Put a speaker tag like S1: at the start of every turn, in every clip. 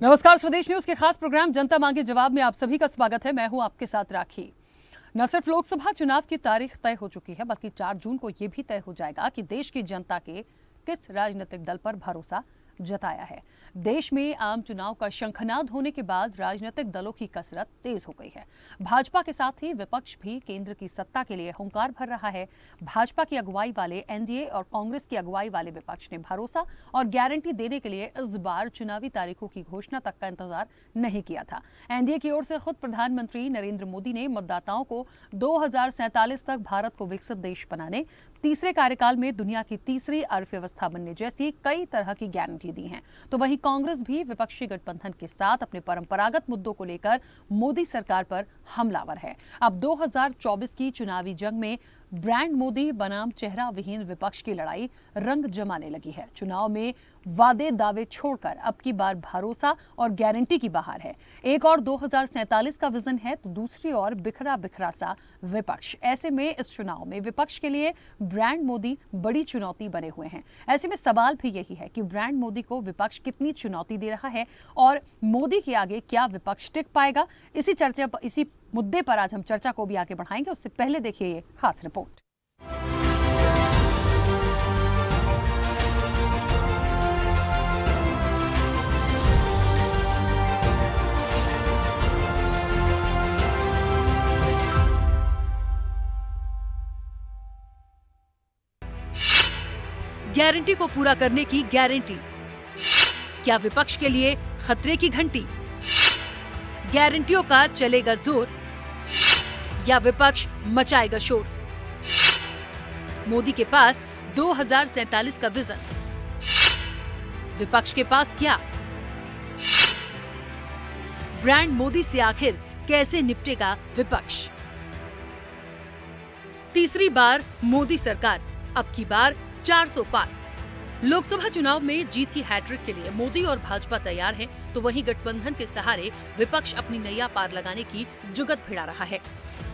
S1: नमस्कार, स्वदेश न्यूज के खास प्रोग्राम जनता मांगे जवाब में आप सभी का स्वागत है। मैं हूं आपके साथ राखी। न सिर्फ लोकसभा चुनाव की तारीख तय हो चुकी है, बल्कि 4 जून को यह भी तय हो जाएगा कि देश की जनता के किस राजनीतिक दल पर भरोसा जताया है। देश में आम चुनाव का शंखनाद होने के बाद राजनीतिक दलों की कसरत तेज हो गई है। भाजपा के साथ ही विपक्ष भी केंद्र की सत्ता के लिए हुंकार भर रहा है। भाजपा की अगुवाई वाले एनडीए और कांग्रेस की अगुवाई वाले विपक्ष ने भरोसा और गारंटी देने के लिए इस बार चुनावी तारीखों की घोषणा तक का इंतजार नहीं किया था। एनडीए की ओर से खुद प्रधानमंत्री नरेंद्र मोदी ने मतदाताओं को 2047 तक भारत को विकसित देश बनाने, तीसरे कार्यकाल में दुनिया की तीसरी अर्थव्यवस्था बनने जैसी कई तरह की गारंटी दी हैं। तो वहीं कांग्रेस भी विपक्षी गठबंधन के साथ अपने परंपरागत मुद्दों को लेकर मोदी सरकार पर हमलावर है। अब 2024 की चुनावी जंग में ब्रांड मोदी बनाम चेहरा विहीन विपक्ष की लड़ाई रंग जमाने लगी है। चुनाव में वादे दावे छोड़कर अब की बार भरोसा और गारंटी की बहार है। एक और 2047 का विजन है, तो दूसरी ओर बिखरा बिखरा सा विपक्ष। ऐसे में इस चुनाव में विपक्ष के लिए ब्रांड मोदी बड़ी चुनौती बने हुए हैं। ऐसे में सवाल भी यही है कि ब्रांड मोदी को विपक्ष कितनी चुनौती दे रहा है और मोदी के आगे क्या विपक्ष टिक पाएगा। इसी मुद्दे पर आज हम चर्चा को भी आगे बढ़ाएंगे। उससे पहले देखिए ये खास रिपोर्ट।
S2: गारंटी को पूरा करने की गारंटी, क्या विपक्ष के लिए खतरे की घंटी? गारंटियों का चलेगा जोर या विपक्ष मचाएगा शोर? मोदी के पास 2047 का विजन, विपक्ष के पास क्या? ब्रांड मोदी से आखिर कैसे निपटेगा विपक्ष? तीसरी बार मोदी सरकार, अब की बार 400 पार। लोकसभा चुनाव में जीत की हैट्रिक के लिए मोदी और भाजपा तैयार हैं, तो वहीं गठबंधन के सहारे विपक्ष अपनी नैया पार लगाने की जुगत भिड़ा रहा है।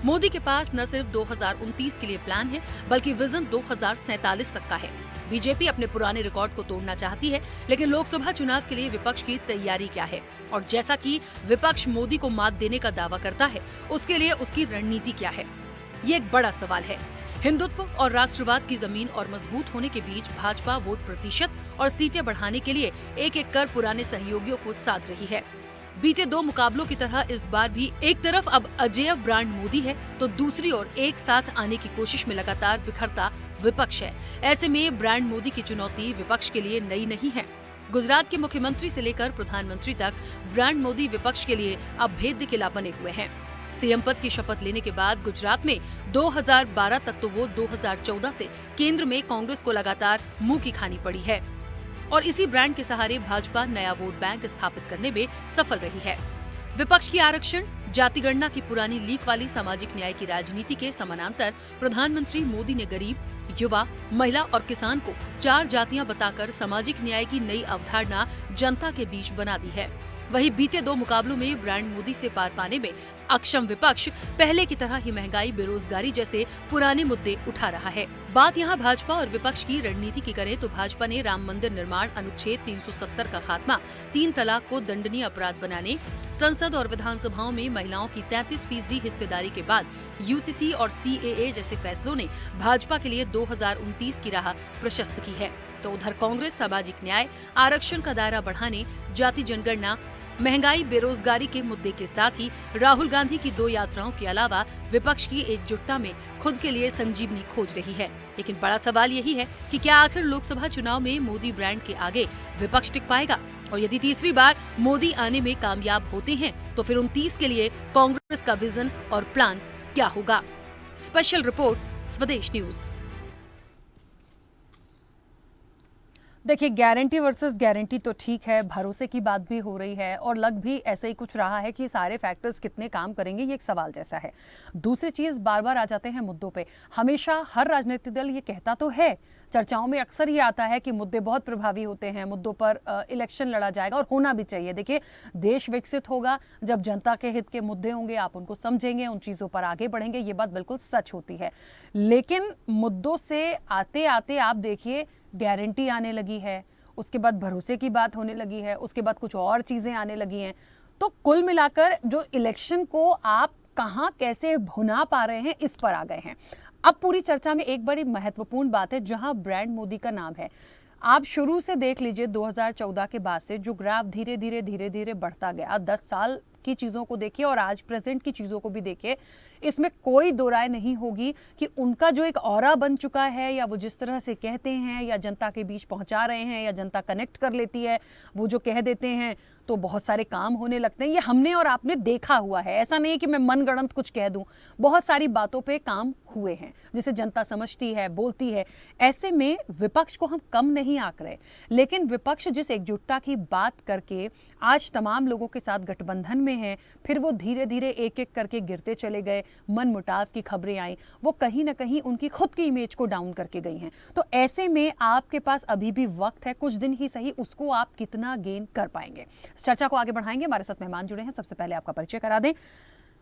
S2: मोदी के पास न सिर्फ 2029 के लिए प्लान है, बल्कि विजन 2047 तक का है। बीजेपी अपने पुराने रिकॉर्ड को तोड़ना चाहती है, लेकिन लोकसभा चुनाव के लिए विपक्ष की तैयारी क्या है? और जैसा कि विपक्ष मोदी को मात देने का दावा करता है, उसके लिए उसकी रणनीति क्या है? ये एक बड़ा सवाल है। हिंदुत्व और राष्ट्रवाद की जमीन और मजबूत होने के बीच भाजपा वोट प्रतिशत और सीटें बढ़ाने के लिए एक एक कर पुराने सहयोगियों को साध रही है। बीते 2 मुकाबलों की तरह इस बार भी एक तरफ अब अजेय ब्रांड मोदी है, तो दूसरी ओर एक साथ आने की कोशिश में लगातार बिखरता विपक्ष है। ऐसे में ब्रांड मोदी की चुनौती विपक्ष के लिए नई नहीं है। गुजरात के मुख्यमंत्री से लेकर प्रधानमंत्री तक ब्रांड मोदी विपक्ष के लिए अब भेद्य किला बने हुए हैं। सीएम पद की शपथ लेने के बाद गुजरात में 2012 तक तो वो 2014 से केंद्र में कांग्रेस को लगातार मुंह की खानी पड़ी है और इसी ब्रांड के सहारे भाजपा नया वोट बैंक स्थापित करने में सफल रही है। विपक्ष की आरक्षण, जाति गणना की पुरानी लीक वाली सामाजिक न्याय की राजनीति के समानांतर प्रधानमंत्री मोदी ने गरीब, युवा, महिला और किसान को 4 जातियां बताकर सामाजिक न्याय की नई अवधारणा जनता के बीच बना दी है। वहीं बीते 2 मुकाबलों में ब्रांड मोदी से पार पाने में अक्षम विपक्ष पहले की तरह ही महंगाई, बेरोजगारी जैसे पुराने मुद्दे उठा रहा है। बात यहाँ भाजपा और विपक्ष की रणनीति की करें तो भाजपा ने राम मंदिर निर्माण अनुच्छेद 370 का खात्मा, 3 तलाक को दंडनीय अपराध बनाने, संसद और विधानसभाओं में महिलाओं की 33% हिस्सेदारी के बाद यूसीसी और सीएए जैसे फैसलों ने भाजपा के लिए 2029 की राह प्रशस्त की है। तो उधर कांग्रेस सामाजिक न्याय, आरक्षण का दायरा बढ़ाने, जाति जनगणना, महंगाई, बेरोजगारी के मुद्दे के साथ ही राहुल गांधी की 2 यात्राओं के अलावा विपक्ष की एकजुटता में खुद के लिए संजीवनी खोज रही है। लेकिन बड़ा सवाल यही है कि क्या आखिर लोकसभा चुनाव में मोदी ब्रांड के आगे विपक्ष टिक पाएगा? और यदि तीसरी बार मोदी आने में कामयाब होते हैं, तो फिर 29 के लिए कांग्रेस का विजन और प्लान क्या होगा? स्पेशल रिपोर्ट, स्वदेश न्यूज।
S1: देखिए, गारंटी वर्सेस गारंटी तो ठीक है, भरोसे की बात भी हो रही है और लग भी ऐसे ही कुछ रहा है कि सारे फैक्टर्स कितने काम करेंगे, ये एक सवाल जैसा है। दूसरी चीज, बार बार आ जाते हैं मुद्दों पे। हमेशा हर राजनीतिक दल ये कहता तो है, चर्चाओं में अक्सर ये आता है कि मुद्दे बहुत प्रभावी होते हैं, मुद्दों पर इलेक्शन लड़ा जाएगा और होना भी चाहिए। देखिए, देश विकसित होगा जब जनता के हित के मुद्दे होंगे, आप उनको समझेंगे, उन चीज़ों पर आगे बढ़ेंगे, ये बात बिल्कुल सच होती है। लेकिन मुद्दों से आते आते आप देखिए गारंटी आने लगी है, उसके बाद भरोसे की बात होने लगी है, उसके बाद कुछ और चीज़ें आने लगी हैं। तो कुल मिलाकर जो इलेक्शन को आप कहाँ कैसे भुना पा रहे हैं, इस पर आ गए हैं। अब पूरी चर्चा में एक बड़ी महत्वपूर्ण बात है, जहां ब्रांड मोदी का नाम है। आप शुरू से देख लीजिए, 2014 के बाद से जो ग्राफ धीरे धीरे बढ़ता गया, 10 साल की चीज़ों को देखिए और आज प्रेजेंट की चीज़ों को भी देखिए, इसमें कोई दो राय नहीं होगी कि उनका जो एक ऑरा बन चुका है, या वो जिस तरह से कहते हैं या जनता के बीच पहुंचा रहे हैं या जनता कनेक्ट कर लेती है, वो जो कह देते हैं तो बहुत सारे काम होने लगते हैं। ये हमने और आपने देखा हुआ है, ऐसा नहीं है कि मैं मनगढ़ंत कुछ कह दूं। बहुत सारी बातों पे काम हुए हैं जिसे जनता समझती है, बोलती है। ऐसे में विपक्ष को हम कम नहीं आंक रहे, लेकिन विपक्ष जिस एकजुटता की बात करके आज तमाम लोगों के साथ गठबंधन में है, फिर वो धीरे धीरे एक एक करके गिरते चले गए, मन मुटाव की खबरें आई, वो कहीं ना कहीं उनकी खुद की इमेज को डाउन करके गई हैं। तो ऐसे में आपके पास अभी भी वक्त है, कुछ दिन ही सही, उसको आप कितना गेन कर पाएंगे। चर्चा को आगे बढ़ाएंगे, हमारे साथ मेहमान जुड़े हैं। सबसे पहले आपका परिचय करा दें।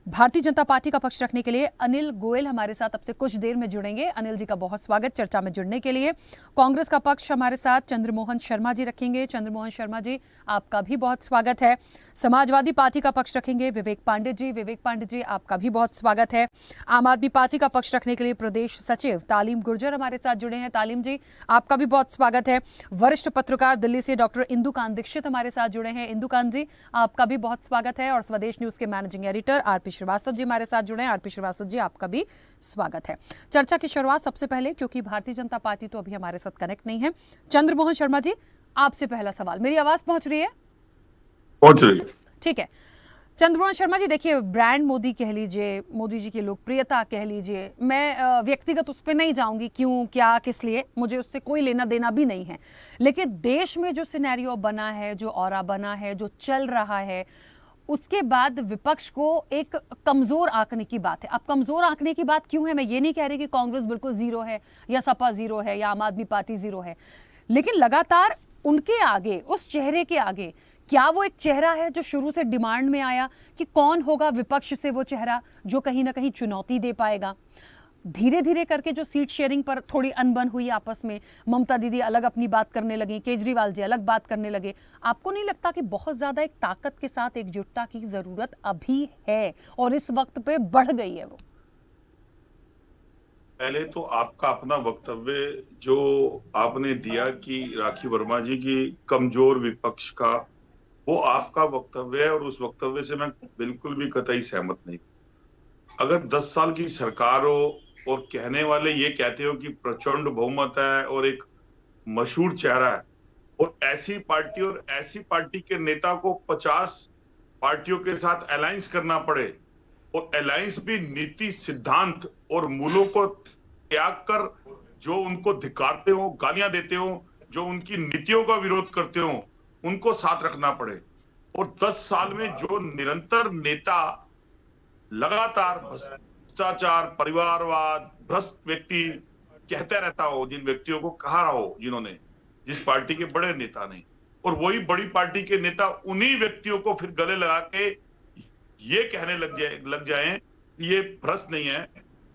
S1: भारतीय जनता पार्टी का पक्ष रखने के लिए अनिल गोयल हमारे साथ अब से कुछ देर में जुड़ेंगे। अनिल जी का बहुत स्वागत चर्चा में जुड़ने के लिए। कांग्रेस का पक्ष हमारे साथ चंद्रमोहन शर्मा जी रखेंगे। चंद्रमोहन शर्मा जी, आपका भी बहुत स्वागत है। समाजवादी पार्टी का पक्ष रखेंगे विवेक पांडे जी। विवेक पांडे जी, आपका भी बहुत स्वागत है। आम आदमी पार्टी का पक्ष रखने के लिए प्रदेश सचिव तालीम गुर्जर हमारे साथ जुड़े हैं। तालीम जी, आपका भी बहुत स्वागत है। वरिष्ठ पत्रकार दिल्ली से डॉक्टर इंदुकांत दीक्षित हमारे साथ जुड़े हैं। इंदुकांत जी, आपका भी बहुत स्वागत है। और स्वदेश न्यूज के managing editor RP Srivastava ji हमारे साथ जुड़े हैं। आरपी श्रीवास्तव जी, आपका भी स्वागत है। चर्चा की शुरुआत सबसे पहले, क्योंकि भारतीय जनता पार्टी तो अभी हमारे साथ कनेक्ट नहीं है, चंद्रमोहन शर्मा जी, आपसे पहला सवाल। मेरी आवाज पहुंच रही है?
S3: पहुंच रही है।
S1: ठीक है। चंद्रमोहन शर्मा जी, देखिए, ब्रांड मोदी कह लीजिए, मोदी जी की लोकप्रियता कह लीजिए, मैं व्यक्तिगत उस पर नहीं जाऊंगी, क्यों, क्या, किस लिए, मुझे उससे कोई लेना देना भी नहीं है। लेकिन देश में जो सिनेरियो बना है, जो ऑरा बना है, जो चल रहा है, उसके बाद विपक्ष को एक कमजोर आंकने की बात है। अब कमजोर आंकने की बात क्यों है? मैं ये नहीं कह रही कि कांग्रेस बिल्कुल जीरो है या सपा जीरो है या आम आदमी पार्टी जीरो है, लेकिन लगातार उनके आगे, उस चेहरे के आगे, क्या वो एक चेहरा है जो शुरू से डिमांड में आया कि कौन होगा विपक्ष से वो चेहरा जो कहीं ना कहीं चुनौती दे पाएगा? धीरे धीरे करके जो सीट शेयरिंग पर थोड़ी अनबन हुई आपस में, ममता दीदी अलग अपनी बात करने लगी, केजरीवाल जी अलग बात करने लगे। आपको नहीं लगता कि बहुत ज्यादा एक ताकत के साथ एकजुटता की जरूरत अभी है और इस वक्त पे बढ़ गई है वो?
S3: पहले तो आपका अपना वक्तव्य जो आपने दिया कि राखी वर्मा जी की कमजोर विपक्ष का, वो आपका वक्तव्य है और उस वक्तव्य से मैं बिल्कुल भी कतई सहमत नहीं। अगर 10 साल की सरकार हो और कहने वाले ये कहते हो कि प्रचंड बहुमत है और एक मशहूर चेहरा है, और ऐसी पार्टी और ऐसी पार्टी के नेता को 50 पार्टियों के साथ अलायंस करना पड़े, और अलायंस भी नीति, सिद्धांत और मूलों को त्याग कर, जो उनको धिक्कारते हो, गालियां देते हो, जो उनकी नीतियों का विरोध करते हो, उनको साथ रखना पड़े। और 10 साल में जो निरंतर नेता लगातार भ्रष्टाचार, परिवारवाद, भ्रष्ट व्यक्ति कहते रहता हो, जिन व्यक्तियों को कहा हो, जिन्होंने, जिस पार्टी के बड़े नेता नहीं, और वही बड़ी पार्टी के नेता उन्हीं व्यक्तियों को फिर गले लगा के ये कहने लग जाए ये भ्रष्ट नहीं है,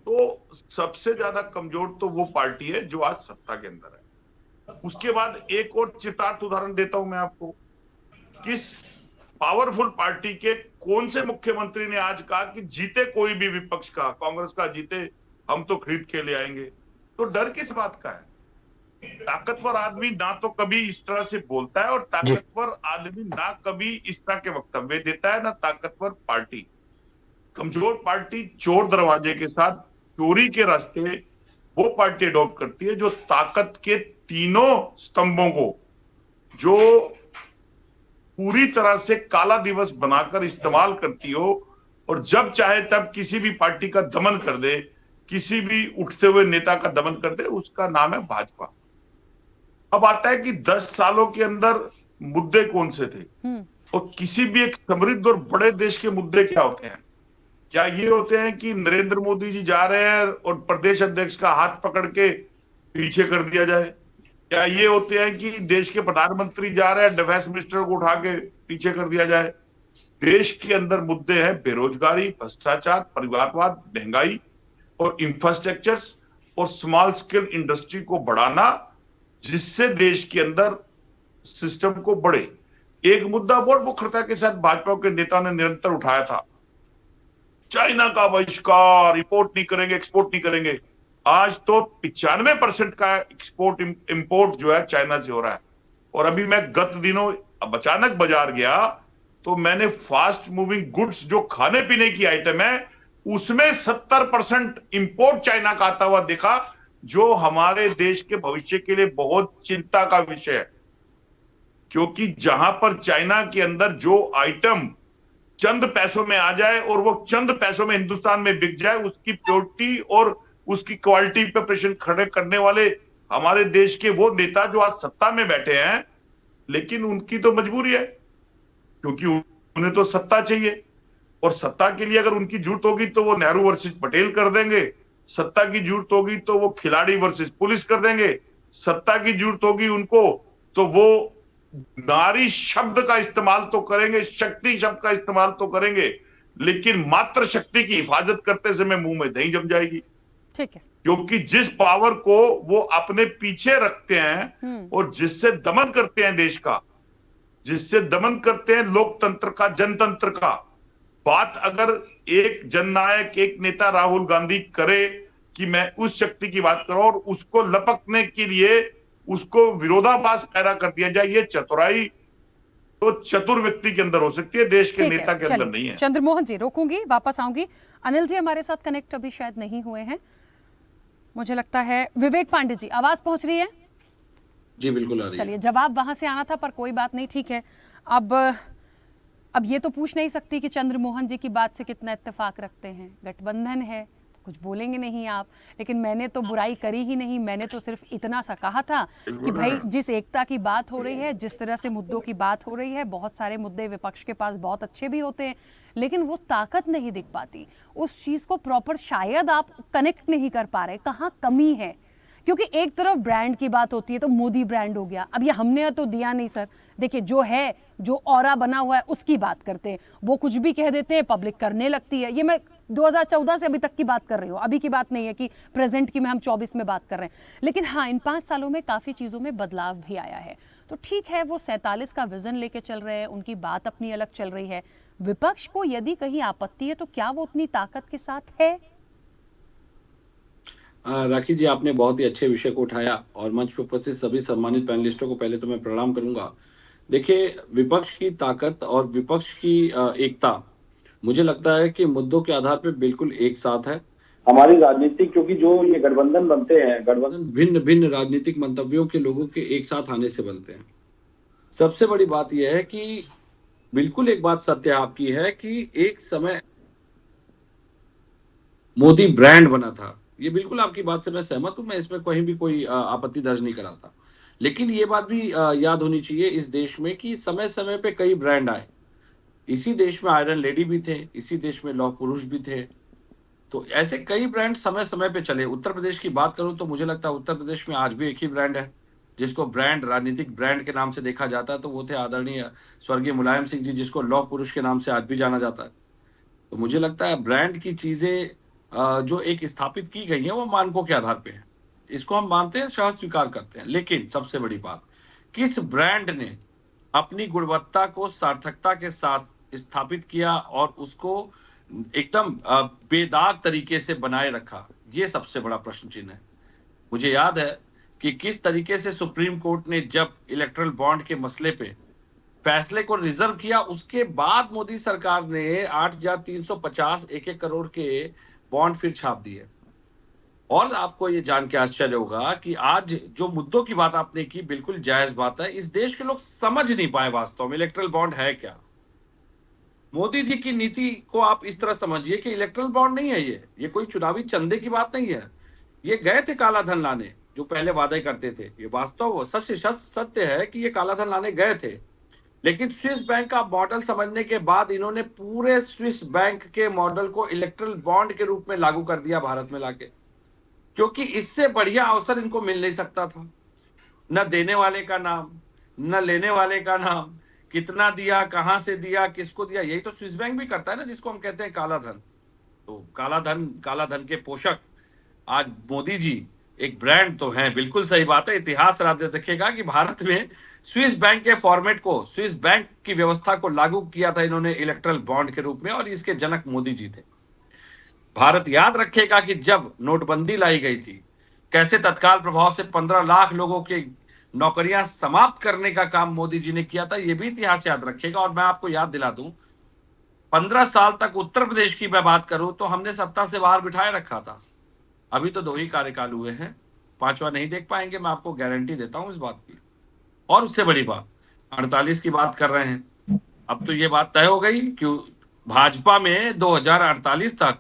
S3: तो सबसे ज्यादा कमजोर तो वो पार्टी है जो आज सत्ता के अंदर है। उसके बाद एक और चितार्थ उदाहरण देता हूं मैं आपको। किस पावरफुल पार्टी के कौन से मुख्यमंत्री ने आज कहा कि जीते कोई भी विपक्ष का, कांग्रेस का जीते, हम तो खरीद के ले आएंगे? तो डर किस बात का है? ताकतवर आदमी ना तो कभी इस तरह से बोलता है, और ताकतवर आदमी ना कभी इस तरह के वक्तव्य देता है, ना ताकतवर पार्टी। कमजोर पार्टी चोर दरवाजे के साथ चोरी के रास्ते वो पार्टी अडॉप्ट करती है जो ताकत के तीनों स्तंभों को, जो पूरी तरह से काला दिवस बनाकर इस्तेमाल करती हो, और जब चाहे तब किसी भी पार्टी का दमन कर दे, किसी भी उठते हुए नेता का दमन कर दे, उसका नाम है भाजपा। अब आता है कि 10 सालों के अंदर मुद्दे कौन से थे, और किसी भी एक समृद्ध और बड़े देश के मुद्दे क्या होते हैं? क्या ये होते हैं कि नरेंद्र मोदी जी जा रहे हैं और प्रदेश अध्यक्ष का हाथ पकड़ के पीछे कर दिया जाए? क्या ये होते हैं कि देश के प्रधानमंत्री जा रहे हैं, डिफेंस मिनिस्टर को उठा के पीछे कर दिया जाए? देश के अंदर मुद्दे हैं बेरोजगारी, भ्रष्टाचार, परिवारवाद, महंगाई और इंफ्रास्ट्रक्चर और स्मॉल स्केल इंडस्ट्री को बढ़ाना, जिससे देश के अंदर सिस्टम को बढ़े। एक मुद्दा बहुत मुखरता के साथ भाजपा के नेता ने निरंतर उठाया था, चाइना का बहिष्कार, इंपोर्ट नहीं करेंगे, एक्सपोर्ट नहीं करेंगे। आज तो 95% का एक्सपोर्ट इंपोर्ट जो है चाइना से हो रहा है। और अभी मैं गत दिनों अचानक बाजार गया तो मैंने फास्ट मूविंग गुड्स जो खाने पीने की आइटम है उसमें 70% इंपोर्ट चाइना का आता हुआ देखा, जो हमारे देश के भविष्य के लिए बहुत चिंता का विषय है। क्योंकि जहां पर चाइना के अंदर जो आइटम चंद पैसों में आ जाए और वो चंद पैसों में हिंदुस्तान में बिक जाए, उसकी प्योरिटी और उसकी क्वालिटी पे प्रश्न खड़े करने वाले हमारे देश के वो नेता जो आज सत्ता में बैठे हैं, लेकिन उनकी तो मजबूरी है क्योंकि उन्हें तो सत्ता चाहिए। और सत्ता के लिए अगर उनकी जरूरत होगी तो वो नेहरू वर्सेस पटेल कर देंगे, सत्ता की जरूरत होगी तो वो खिलाड़ी वर्सेस पुलिस कर देंगे, सत्ता की जरूरत होगी उनको तो वो नारी शब्द का इस्तेमाल तो करेंगे, शक्ति शब्द का इस्तेमाल तो करेंगे, लेकिन मात्र शक्ति की हिफाजत करते समय मुंह में दही जम जाएगी।
S1: ठीक है।
S3: क्योंकि जिस पावर को वो अपने पीछे रखते हैं और जिससे दमन करते हैं देश का, जिससे दमन करते हैं लोकतंत्र का, जनतंत्र का, बात अगर एक जननायक, एक नेता राहुल गांधी करे कि मैं उस शक्ति की बात करूं और उसको लपकने के लिए उसको विरोधाभास पैदा कर दिया जाए, ये चतुराई तो चतुर व्यक्ति के अंदर हो सकती है, देश के नेता के अंदर नहीं है।
S1: चंद्रमोहन जी रोकूंगी, वापस आऊंगी। अनिल जी हमारे साथ कनेक्ट अभी शायद नहीं हुए हैं, मुझे लगता है। विवेक पांडे जी, आवाज पहुंच रही है?
S4: जी बिल्कुल आ रही है।
S1: चलिए, जवाब वहां से आना था पर कोई बात नहीं, ठीक है। अब ये तो पूछ नहीं सकती कि चंद्रमोहन जी की बात से कितना इत्तेफाक रखते हैं। गठबंधन है तो कुछ बोलेंगे नहीं आप, लेकिन मैंने तो बुराई करी ही नहीं। मैंने तो सिर्फ इतना सा कहा था कि भाई जिस एकता की बात हो रही है, जिस तरह से मुद्दों की बात हो रही है, बहुत सारे मुद्दे विपक्ष के पास बहुत अच्छे भी होते हैं, लेकिन वो ताकत नहीं दिख पाती। उस चीज़ को प्रॉपर शायद आप कनेक्ट नहीं कर पा रहे, कहाँ कमी है। क्योंकि एक तरफ ब्रांड की बात होती है तो मोदी ब्रांड हो गया। अब ये हमने तो दिया नहीं सर, देखिए जो है, जो ऑरा बना हुआ है उसकी बात करते हैं। वो कुछ भी कह देते हैं, पब्लिक करने लगती है। ये मैं 2014 से अभी तक की बात कर रही हूँ, अभी की बात नहीं है कि प्रेजेंट की में हम 24 में बात कर रहे हैं। लेकिन हाँ, इन 5 सालों में काफ़ी चीज़ों में बदलाव भी आया है। तो ठीक है, वो 47 का विजन लेके चल रहे हैं, उनकी बात अपनी अलग चल रही है। विपक्ष को यदि कहीं आपत्ति है तो क्या वो उतनी ताकत के साथ है?
S4: राखी जी, आपने बहुत ही अच्छे विषय को उठाया और मंच पर उपस्थित सभी सम्मानित पैनलिस्टों को पहले तो मैं प्रणाम करूंगा। देखिए, विपक्ष की ताकत और विपक्ष की एकता मुझे लगता है कि मुद्दों के आधार पर बिल्कुल एक साथ है।
S5: हमारी राजनीतिक, क्योंकि जो ये गठबंधन बनते हैं, गठबंधन
S4: भिन्न भिन्न राजनीतिक मंतव्यों के लोगों के एक साथ आने से बनते हैं। सबसे बड़ी बात यह है कि बिल्कुल एक बात सत्य आपकी है कि एक समय मोदी ब्रांड बना था। ये बिल्कुल आपकी बात से मैं सहमत हूं, मैं इसमें कहीं भी कोई आपत्ति दर्ज नहीं करा था। लेकिन ये बात भी याद होनी चाहिए इस देश में कि समय समय पे कई ब्रांड आए। इसी देश में आयरन लेडी भी थे, इसी देश में लौह पुरुष भी थे। तो ऐसे कई ब्रांड समय समय पे चले। उत्तर प्रदेश की बात करूं तो मुझे लगता है उत्तर प्रदेश में आज भी एक ही ब्रांड है जिसको ब्रांड, राजनीतिक ब्रांड के नाम से देखा जाता है, तो वो थे आदरणीय स्वर्गीय मुलायम सिंह जी, जिसको लौह पुरुष के नाम से आज भी जाना जाता है। तो मुझे लगता है ब्रांड की चीजें जो एक स्थापित की गई है वो मानकों के आधार पे है, इसको हम मानते हैं, सहज स्वीकार करते हैं। लेकिन सबसे बड़ी बात, किस ब्रांड ने अपनी गुणवत्ता को सार्थकता के साथ स्थापित किया और उसको एकदम बेदाग तरीके से बनाए रखा, ये सबसे बड़ा प्रश्न चिन्ह है। मुझे याद है कि किस तरीके से सुप्रीम कोर्ट ने जब इलेक्टोरल बॉन्ड के मसले पे फैसले को रिजर्व किया, उसके बाद मोदी सरकार ने 8,350 1-1 करोड़ के बॉन्ड फिर छाप दिए। और आपको ये जान के आश्चर्य होगा कि आज जो मुद्दों की बात आपने की, बिल्कुल जायज बात है। इस देश के लोग समझ नहीं पाए वास्तव में इलेक्टोरल बॉन्ड है क्या। मोदी जी की नीति को आप इस तरह समझिए कि इलेक्टोरल बॉन्ड नहीं है ये कोई चुनावी चंदे की बात नहीं है। ये गए थे काला धन लाने, जो पहले वादे करते थे। ये वास्तव सत्य है कि ये काला धन लाने गए थे, लेकिन स्विस बैंक का मॉडल समझने के बाद इन्होंने पूरे स्विस बैंक के मॉडल को इलेक्टोरल बॉन्ड के रूप में लागू कर दिया भारत में लाके, क्योंकि इससे बढ़िया अवसर इनको मिल नहीं सकता था। न देने वाले का नाम, न लेने वाले का नाम, कितना दिया, कहां से दिया, किसको दिया, यही तो स्विस बैंक भी करता है ना, जिसको हम कहते हैं काला धन। तो काला धन के पोषक आज मोदी जी एक ब्रांड तो है, बिल्कुल सही बात है। इतिहास राज्य देखेगा कि भारत में स्विस बैंक के फॉर्मेट को, स्विस बैंक की व्यवस्था को लागू किया था इन्होंने इलेक्ट्रल बॉन्ड के रूप में, और इसके जनक मोदी जी थे। भारत याद रखेगा कि जब नोटबंदी लाई गई थी, कैसे तत्काल प्रभाव से 15 लाख लोगों की नौकरियां समाप्त करने का काम मोदी जी ने किया था, यह भी इतिहास याद रखेगा। और मैं आपको याद दिला दूं, 15 साल तक उत्तर प्रदेश की मैं बात करूं तो हमने सत्ता से बाहर बिठाए रखा था। अभी तो 2 ही कार्यकाल हुए हैं, 5वां नहीं देख पाएंगे, मैं आपको गारंटी देता हूं इस बात की। और उससे बड़ी बात, 48 की बात कर रहे हैं, अब तो ये बात तय हो गई कि भाजपा में 2048 तक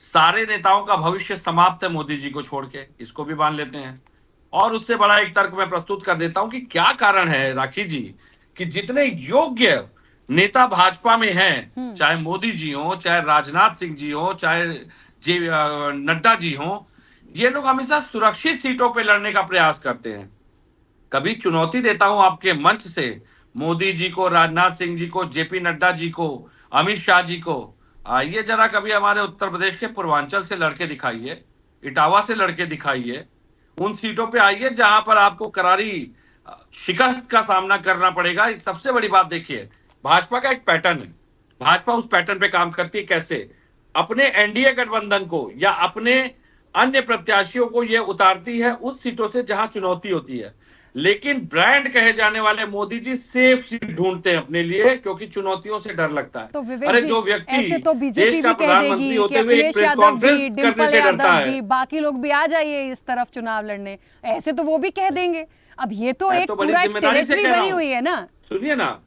S4: सारे नेताओं का भविष्य समाप्त है मोदी जी को छोड़ के, इसको भी मान लेते हैं। और उससे बड़ा एक तर्क मैं प्रस्तुत कर देता हूं कि क्या कारण है राखी जी कि जितने योग्य नेता भाजपा में हैं, चाहे मोदी जी हो, चाहे राजनाथ सिंह जी हो, चाहे नड्डा जी हो, ये लोग हमेशा सुरक्षित सीटों पे लड़ने का प्रयास करते हैं। कभी चुनौती देता हूं आपके मंच से मोदी जी को, राजनाथ सिंह जी को, जेपी नड्डा जी को, अमित शाह जी को, आइए जरा कभी हमारे उत्तर प्रदेश के पूर्वांचल से लड़के दिखाइए, इटावा से लड़के दिखाइए, उन सीटों पे आइए जहां पर आपको करारी शिकस्त का सामना करना पड़ेगा। एक सबसे बड़ी बात देखिए, भाजपा का एक पैटर्न है, भाजपा उस पैटर्न पे काम करती है। कैसे? अपने एनडीए गठबंधन को या अपने अन्य प्रत्याशियों को ये उतारती है उस सीटों से जहां चुनौती होती है, लेकिन ब्रांड कहे जाने वाले मोदी जी सेफ सीट ढूंढते हैं अपने लिए, क्योंकि चुनौतियों से डर लगता है।
S1: तो
S4: अरे जो व्यक्ति
S1: ऐसे तो बीजेपी
S4: देश का
S1: भी कह
S4: प्रधानमंत्री
S1: देगी
S4: होते
S1: कि
S4: हुए एक
S1: अखिलेश
S4: प्रेस
S1: यादव भी,
S4: कॉन्फ्रेंस करने
S1: डिम्पल
S4: से डरता
S1: यादव
S4: है,
S1: भी, बाकी लोग भी आ जाइए इस तरफ चुनाव लड़ने, ऐसे तो वो भी कह देंगे। अब ये तो
S4: मैं
S1: एक
S4: तो बड़ी
S1: पूरा एक
S4: जिम्मेदारी से
S1: टेरिटरी
S4: कह रहा
S1: बनी
S4: हूं।
S1: हुई है ना।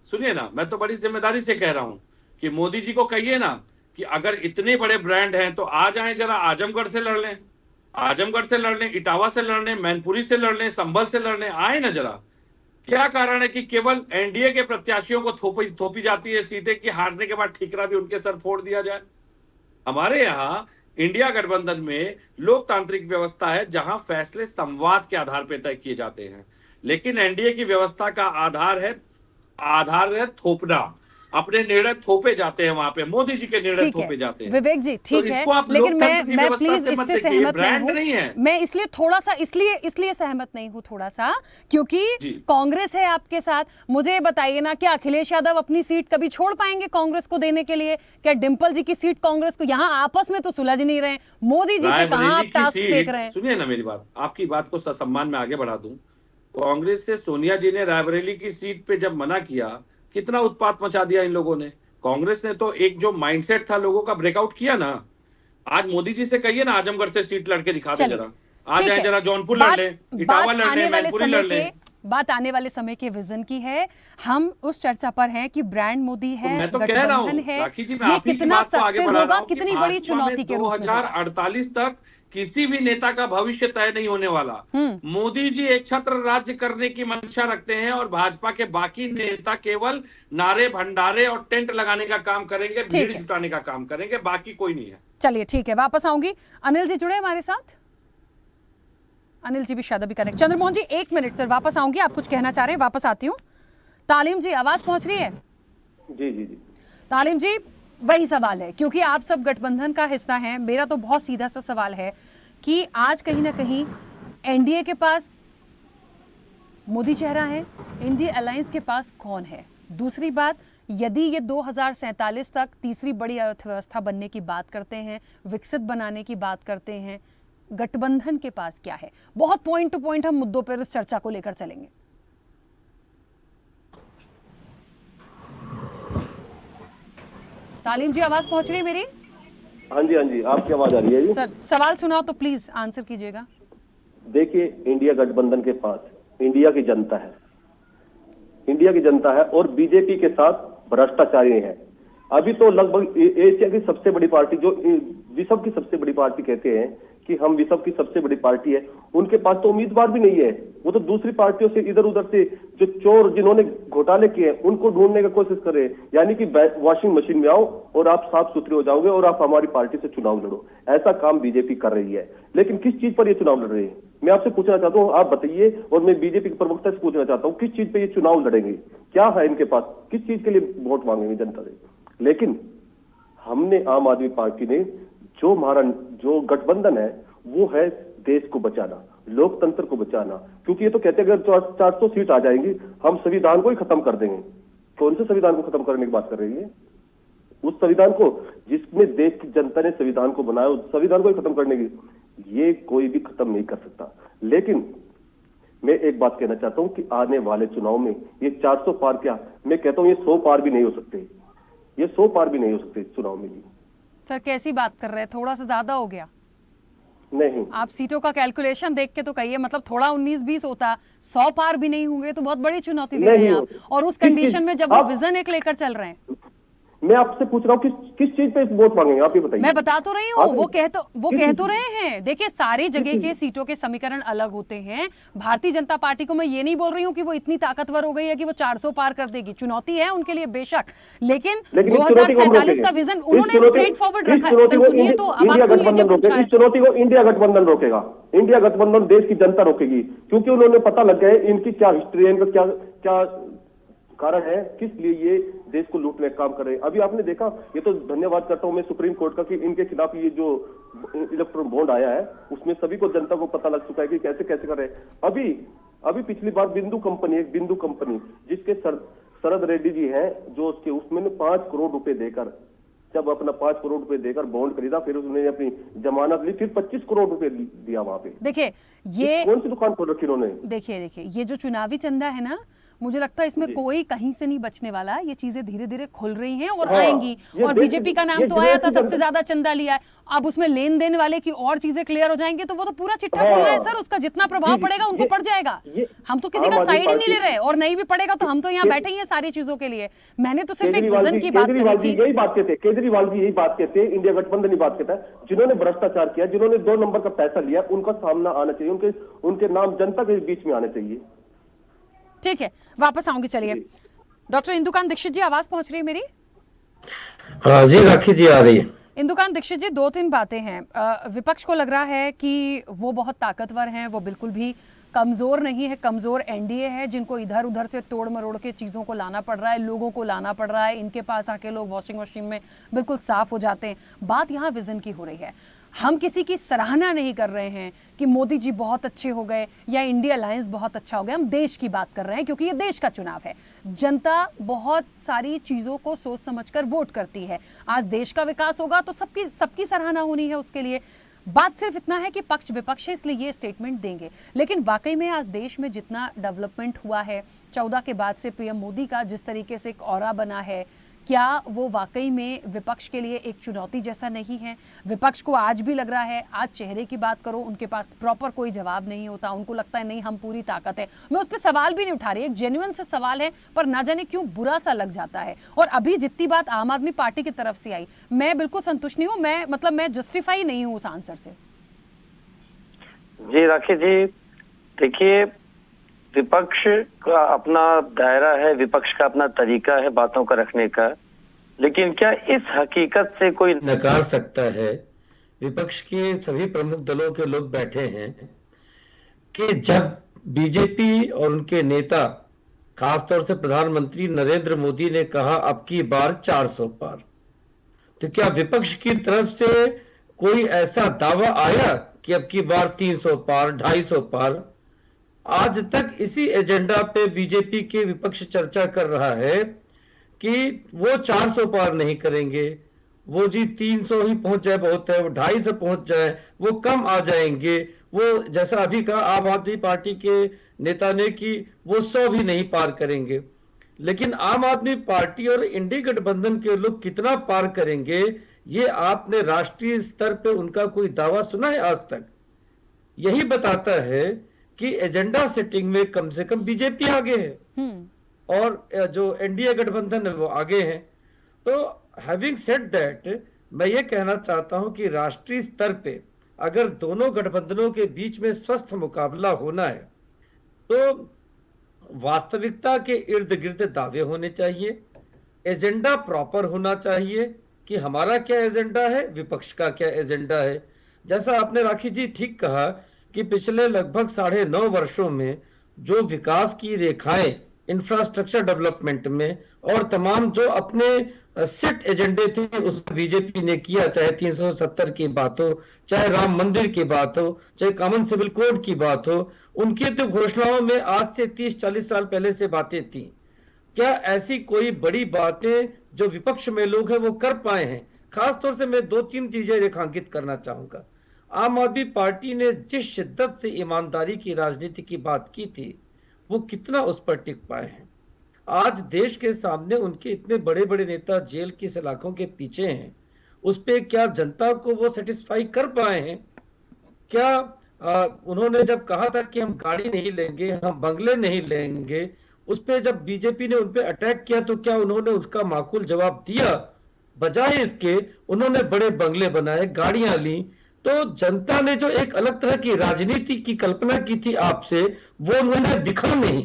S4: सुनिए ना, मैं तो बड़ी जिम्मेदारी से कह रहा हूं कि मोदी जी को कहिए ना कि अगर इतने बड़े ब्रांड हैं तो आ जाएं, जरा आजमगढ़ से लड़ लें, आजमगढ़ से लड़ लें, इटावा से लड़ लें, मैनपुरी से लड़ लें, संभल से लड़ लें, आए ना जरा। क्या कारण है कि केवल एनडीए के प्रत्याशियों को थोपी जाती है सीटें कि हारने के बाद ठीकरा भी उनके सर फोड़ दिया जाए? हमारे यहाँ इंडिया गठबंधन में लोकतांत्रिक व्यवस्था है जहां फैसले संवाद के आधार पर तय किए जाते हैं, लेकिन एनडीए की व्यवस्था का आधार है थोपना। अपने निर्णय थोपे जाते हैं वहां पे, मोदी जी के निर्णय थोपे जाते हैं।
S1: विवेक जी ठीक है, लेकिन मैं प्लीज इससे सहमत नहीं हूं। मैं इसलिए थोड़ा सा इसलिए सहमत नहीं हूं थोड़ा सा, क्योंकि कांग्रेस है आपके साथ। मुझे बताइए ना, क्या अखिलेश यादव अपनी सीट कभी छोड़ पाएंगे कांग्रेस को देने के लिए? क्या डिम्पल जी की सीट कांग्रेस को, यहाँ आपस में तो सुलझ नहीं रहे, मोदी जी पे कहां आप टास्क फेंक रहे हैं?
S4: सुनिए ना मेरी बात, आपकी बात को ससम्मान में आगे बढ़ा दूं। कांग्रेस से सोनिया जी ने रायबरेली की सीट पे जब मना किया, कितना उत्पात मचा दिया इन लोगों ने। कांग्रेस ने तो एक जो माइंडसेट था लोगों का ब्रेकआउट किया ना। आज मोदी जी से कहिए ना आजमगढ़ से सीट लड़के दिखा दे जरा, आ जाए जरा, जौनपुर लड़ ले, इटावा लड़ ले, मैनपुरी लड़ ले।
S1: बात आने वाले समय के विजन की है, हम उस चर्चा पर हैं कि ब्रांड मोदी है,
S4: तो गठबंधन
S1: है, ये कितना सक्सेस होगा, कितनी बड़ी चुनौती के रूप में
S4: 2048 तक किसी भी नेता का भविष्य तय नहीं होने वाला। मोदी जी एक छत्र राज्य करने की मंशा रखते हैं और भाजपा के बाकी नेता केवल नारे भंडारे और टेंट लगाने का काम करेंगे, भीड़ जुटाने का काम करेंगे, बाकी कोई नहीं है।
S1: चलिए ठीक है, वापस आऊंगी। अनिल जी जुड़े हमारे साथ, अनिल जी भी शायद अभी कनेक्ट। चंद्रमोहन जी 1 मिनट सर, वापस आऊंगी, आप कुछ कहना चाह रहे हैं, वापस आती हूँ। तालीम जी आवाज पहुंच रही है?
S5: जी जी जी।
S1: तालीम जी वही सवाल है, क्योंकि आप सब गठबंधन का हिस्सा हैं, मेरा तो बहुत सीधा सा सवाल है कि आज कहीं ना कहीं एनडीए के पास मोदी चेहरा है, इंडिया अलायंस के पास कौन है? दूसरी बात, यदि ये 2047 तक तीसरी बड़ी अर्थव्यवस्था बनने की बात करते हैं, विकसित बनाने की बात करते हैं, गठबंधन के पास क्या है? बहुत पॉइंट टू पॉइंट हम मुद्दों पर इस चर्चा को लेकर चलेंगे। तालीम जी आवाज पहुंच रही है मेरी?
S5: हाँ जी आपकी आवाज आ रही है जी।
S1: सर सवाल सुनाओ तो प्लीज आंसर कीजिएगा।
S5: देखिए, इंडिया गठबंधन के पास इंडिया की जनता है, इंडिया की जनता है और बीजेपी के साथ भ्रष्टाचारी है। अभी तो लगभग एशिया की सबसे बड़ी पार्टी, जो विश्व की सबसे बड़ी पार्टी कहते हैं कि हम विश्व की सबसे बड़ी पार्टी है, उनके पास तो उम्मीदवार भी नहीं है। वो तो दूसरी पार्टियों से इधर उधर से जो चोर जिन्होंने घोटाले किए हैं उनको ढूंढने की कोशिश कर रहे हैं। यानी कि वॉशिंग मशीन में आओ और आप साफ सुथरे हो जाओगे और आप हमारी पार्टी से चुनाव लड़ो, ऐसा काम बीजेपी कर रही है। लेकिन किस चीज पर ये चुनाव लड़ रही है, मैं आपसे पूछना चाहता हूँ, आप बताइए। और मैं बीजेपी के प्रवक्ता से पूछना चाहता हूँ, किस चीज पे ये चुनाव लड़ेंगे? क्या है इनके पास, किस चीज के लिए वोट मांगेंगे जनता से? लेकिन हमने, आम आदमी पार्टी ने, जो गठबंधन है वो है देश को बचाना, लोकतंत्र को बचाना, क्योंकि ये तो कहते हैं अगर 400 सीट आ जाएंगी हम संविधान को ही खत्म कर देंगे। कौन से संविधान को खत्म करने की बात कर रही है? उस संविधान को जिसमें देश की जनता ने संविधान को बनाया, उस संविधान को ही खत्म करने की ये कोई भी खत्म नहीं कर सकता। लेकिन मैं एक बात कहना चाहता हूं कि आने वाले चुनाव में ये 400 पार क्या, मैं कहता हूं ये 100 पार भी नहीं हो सकते, ये 100 पार भी नहीं हो सकते चुनाव में।
S1: सर कैसी बात कर रहे हैं, थोड़ा सा ज्यादा हो गया।
S5: नहीं,
S1: आप सीटों का कैलकुलेशन देख के तो कहिए, मतलब थोड़ा 19-20 होता, 100 पार भी नहीं होंगे तो बहुत बड़ी चुनौती दे रहे हैं आप, और उस कंडीशन में जब वो विजन एक लेकर चल रहे हैं।
S5: मैं आपसे पूछ रहा हूँ किस चीज पे वोट मांगेंगे आप ये बताइए।
S1: मैं बता तो रही हूँ, वो कह तो रहे हैं। देखिए सारी जगह के सीटों के समीकरण अलग होते हैं। भारतीय जनता पार्टी को मैं ये नहीं बोल रही हूँ कि वो इतनी ताकतवर हो गई है कि वो 400 पार कर देगी, चुनौती है उनके लिए बेशक, लेकिन 2047 का विजन उन्होंने स्ट्रेट फॉरवर्ड रखा है। सर सुनिए तो, अब आप सुन लीजिए कुछ
S5: इस चुनौती को इंडिया गठबंधन रोकेगा, इंडिया गठबंधन देश की जनता रोकेगी, क्योंकि उन्होंने पता लग गया है इनकी क्या हिस्ट्री है, इनका क्या कारण है, किस लिए ये देश को लूटने का काम कर रहे हैं। अभी आपने देखा, ये तो धन्यवाद करता हूं मैं सुप्रीम कोर्ट का कि इनके खिलाफ ये जो इलेक्ट्रॉन बॉन्ड आया है उसमें सभी को, जनता को पता लग चुका है कि कैसे कैसे कर रहे हैं। अभी पिछली बार बिंदु कंपनी जिसके शरद रेड्डी जी हैं, जो उसके उसमें 5 करोड़ रुपए देकर, जब अपना 5 करोड़ रुपए देकर बॉन्ड खरीदा, फिर उसने अपनी जमानत ली, फिर 25 करोड़ रुपए दिया वहां पे।
S1: देखिए ये
S5: कौन सी दुकान खोल रखी उन्होंने?
S1: देखिए ये जो चुनावी चंदा है ना, मुझे लगता है इसमें कोई कहीं से नहीं बचने वाला। ये चीजें धीरे धीरे खुल रही हैं और आएंगी। और बीजेपी का नाम तो आया था, सबसे ज्यादा चंदा लिया है। अब उसमें लेन देन वाले की और चीजें क्लियर हो जाएंगी तो वो तो पूरा चिट्ठा खोलना है सर, उसका जितना प्रभाव पड़ेगा उनको पड़ जाएगा। हम तो किसी का साइड ही नहीं ले रहे, और नहीं भी पड़ेगा तो हम तो यहाँ बैठे ही हैं सारी चीजों के लिए। मैंने तो सिर्फ एक विजन की बात करी थी।
S5: यही बात कहते, केजरीवाल जी यही बात कहते हैं, इंडिया गठबंधन ही बात कहता है, जिन्होंने भ्रष्टाचार किया, जिन्होंने 2 नंबर का पैसा लिया, उनका सामना आना चाहिए, उनके नाम जनता के बीच में आने चाहिए।
S1: ठीक है, वापस आऊंगी। चलिए डॉक्टर इंदुकांत दीक्षित जी, आवाज पहुंच रही है मेरी?
S6: हाँ जी, राखी जी आ रही है।
S1: इंदुकांत दीक्षित जी, 2-3 बातें हैं। विपक्ष को लग रहा है कि वो बहुत ताकतवर हैं, वो बिल्कुल भी कमजोर नहीं है, कमजोर एनडीए है, जिनको इधर उधर से तोड़ मरोड़ के चीज़ों को लाना पड़ रहा है, लोगों को लाना पड़ रहा है। इनके पास आके लोग वॉशिंग मशीन में बिल्कुल साफ हो जाते हैं। बात यहाँ विजन की हो रही है। हम किसी की सराहना नहीं कर रहे हैं कि मोदी जी बहुत अच्छे हो गए या इंडिया अलायंस बहुत अच्छा हो गया। हम देश की बात कर रहे हैं, क्योंकि ये देश का चुनाव है। जनता बहुत सारी चीज़ों को सोच समझकर वोट करती है। आज देश का विकास होगा तो सबकी सराहना होनी है उसके लिए। बात सिर्फ इतना है कि पक्ष विपक्ष है, इसलिए ये स्टेटमेंट देंगे। लेकिन वाकई में आज देश में जितना डेवलपमेंट हुआ है 14 के बाद से, पीएम मोदी का जिस तरीके से एक ऑरा बना है, क्या वो वाकई में विपक्ष के लिए एक चुनौती जैसा नहीं है? विपक्ष को आज भी लग रहा है, आज चेहरे की बात करो, उनके पास प्रॉपर कोई जवाब नहीं होता। उनको लगता है नहीं हम पूरी ताकत है। मैं उस पर सवाल भी नहीं उठा रही, एक जेन्युइन से सवाल है, पर ना जाने क्यों बुरा सा लग जाता है। और अभी जितनी बात आम आदमी पार्टी की तरफ से आई, मैं बिल्कुल संतुष्ट नहीं हूँ। मैं जस्टिफाई नहीं हूँ उस आंसर से।
S6: जी राखी जी, देखिए विपक्ष का अपना दायरा है, विपक्ष का अपना तरीका है बातों का रखने का, लेकिन क्या इस हकीकत से कोई नकार सकता है, विपक्ष के सभी प्रमुख दलों के लोग बैठे हैं, कि जब बीजेपी और उनके नेता, खासतौर से प्रधानमंत्री नरेंद्र मोदी ने कहा अब की बार 400 पार, तो क्या विपक्ष की तरफ से कोई ऐसा दावा आया कि अब की बार 300 पार, 250 पार? आज तक इसी एजेंडा पे बीजेपी के विपक्ष चर्चा कर रहा है कि वो 400 पार नहीं करेंगे, वो जी 300 ही पहुंच जाए बहुत है, वो 250 पहुंच जाए, वो कम आ जाएंगे, वो जैसा अभी कहा आम आदमी पार्टी के नेता ने कि वो 100 भी नहीं पार करेंगे। लेकिन आम आदमी पार्टी और इंडी गठबंधन के लोग कितना पार करेंगे, ये आपने राष्ट्रीय स्तर पे उनका कोई दावा सुना है आज तक? यही बताता है कि एजेंडा सेटिंग में कम से कम बीजेपी आगे है और जो एनडीए गठबंधन है वो आगे हैं। तो हैविंग सेड दैट, मैं ये कहना चाहता हूं कि राष्ट्रीय स्तर पे अगर दोनों गठबंधनों के बीच में स्वस्थ मुकाबला होना है तो वास्तविकता के इर्द गिर्द दावे होने चाहिए, एजेंडा प्रॉपर होना चाहिए कि हमारा क्या एजेंडा है, विपक्ष का क्या एजेंडा है। जैसा आपने राखी जी ठीक कहा कि पिछले लगभग 9.5 वर्षों में जो विकास की रेखाएं इंफ्रास्ट्रक्चर डेवलपमेंट में
S7: और तमाम जो अपने सेट एजेंडे थे उस बीजेपी ने किया, चाहे 370 की बात हो, चाहे राम मंदिर की बात हो, चाहे कॉमन सिविल कोड की बात हो, उनकी तो घोषणाओं में आज से 30-40 साल पहले से बातें थी। क्या ऐसी कोई बड़ी बातें जो विपक्ष में लोग हैं वो कर पाए हैं? खासतौर से मैं 2-3 चीजें रेखांकित करना चाहूंगा। आम आदमी पार्टी ने जिस शिद्दत से ईमानदारी की राजनीति की बात की थी, वो कितना उस पर टिक पाए हैं? आज देश के सामने उनके इतने बड़े बड़े नेता जेल की सलाखों के पीछे हैं, उस पे क्या जनता को वो सेटिस्फाई कर पाए हैं? क्या उन्होंने जब कहा था कि हम गाड़ी नहीं लेंगे, हम बंगले नहीं लेंगे, उस पे जब बीजेपी ने उन पे अटैक किया तो क्या उन्होंने उसका माकूल जवाब दिया? बजाय इसके उन्होंने बड़े बंगले बनाए, गाड़ियां ली। तो जनता ने जो एक अलग तरह की राजनीति की कल्पना की थी आपसे, वो उन्होंने दिखा नहीं।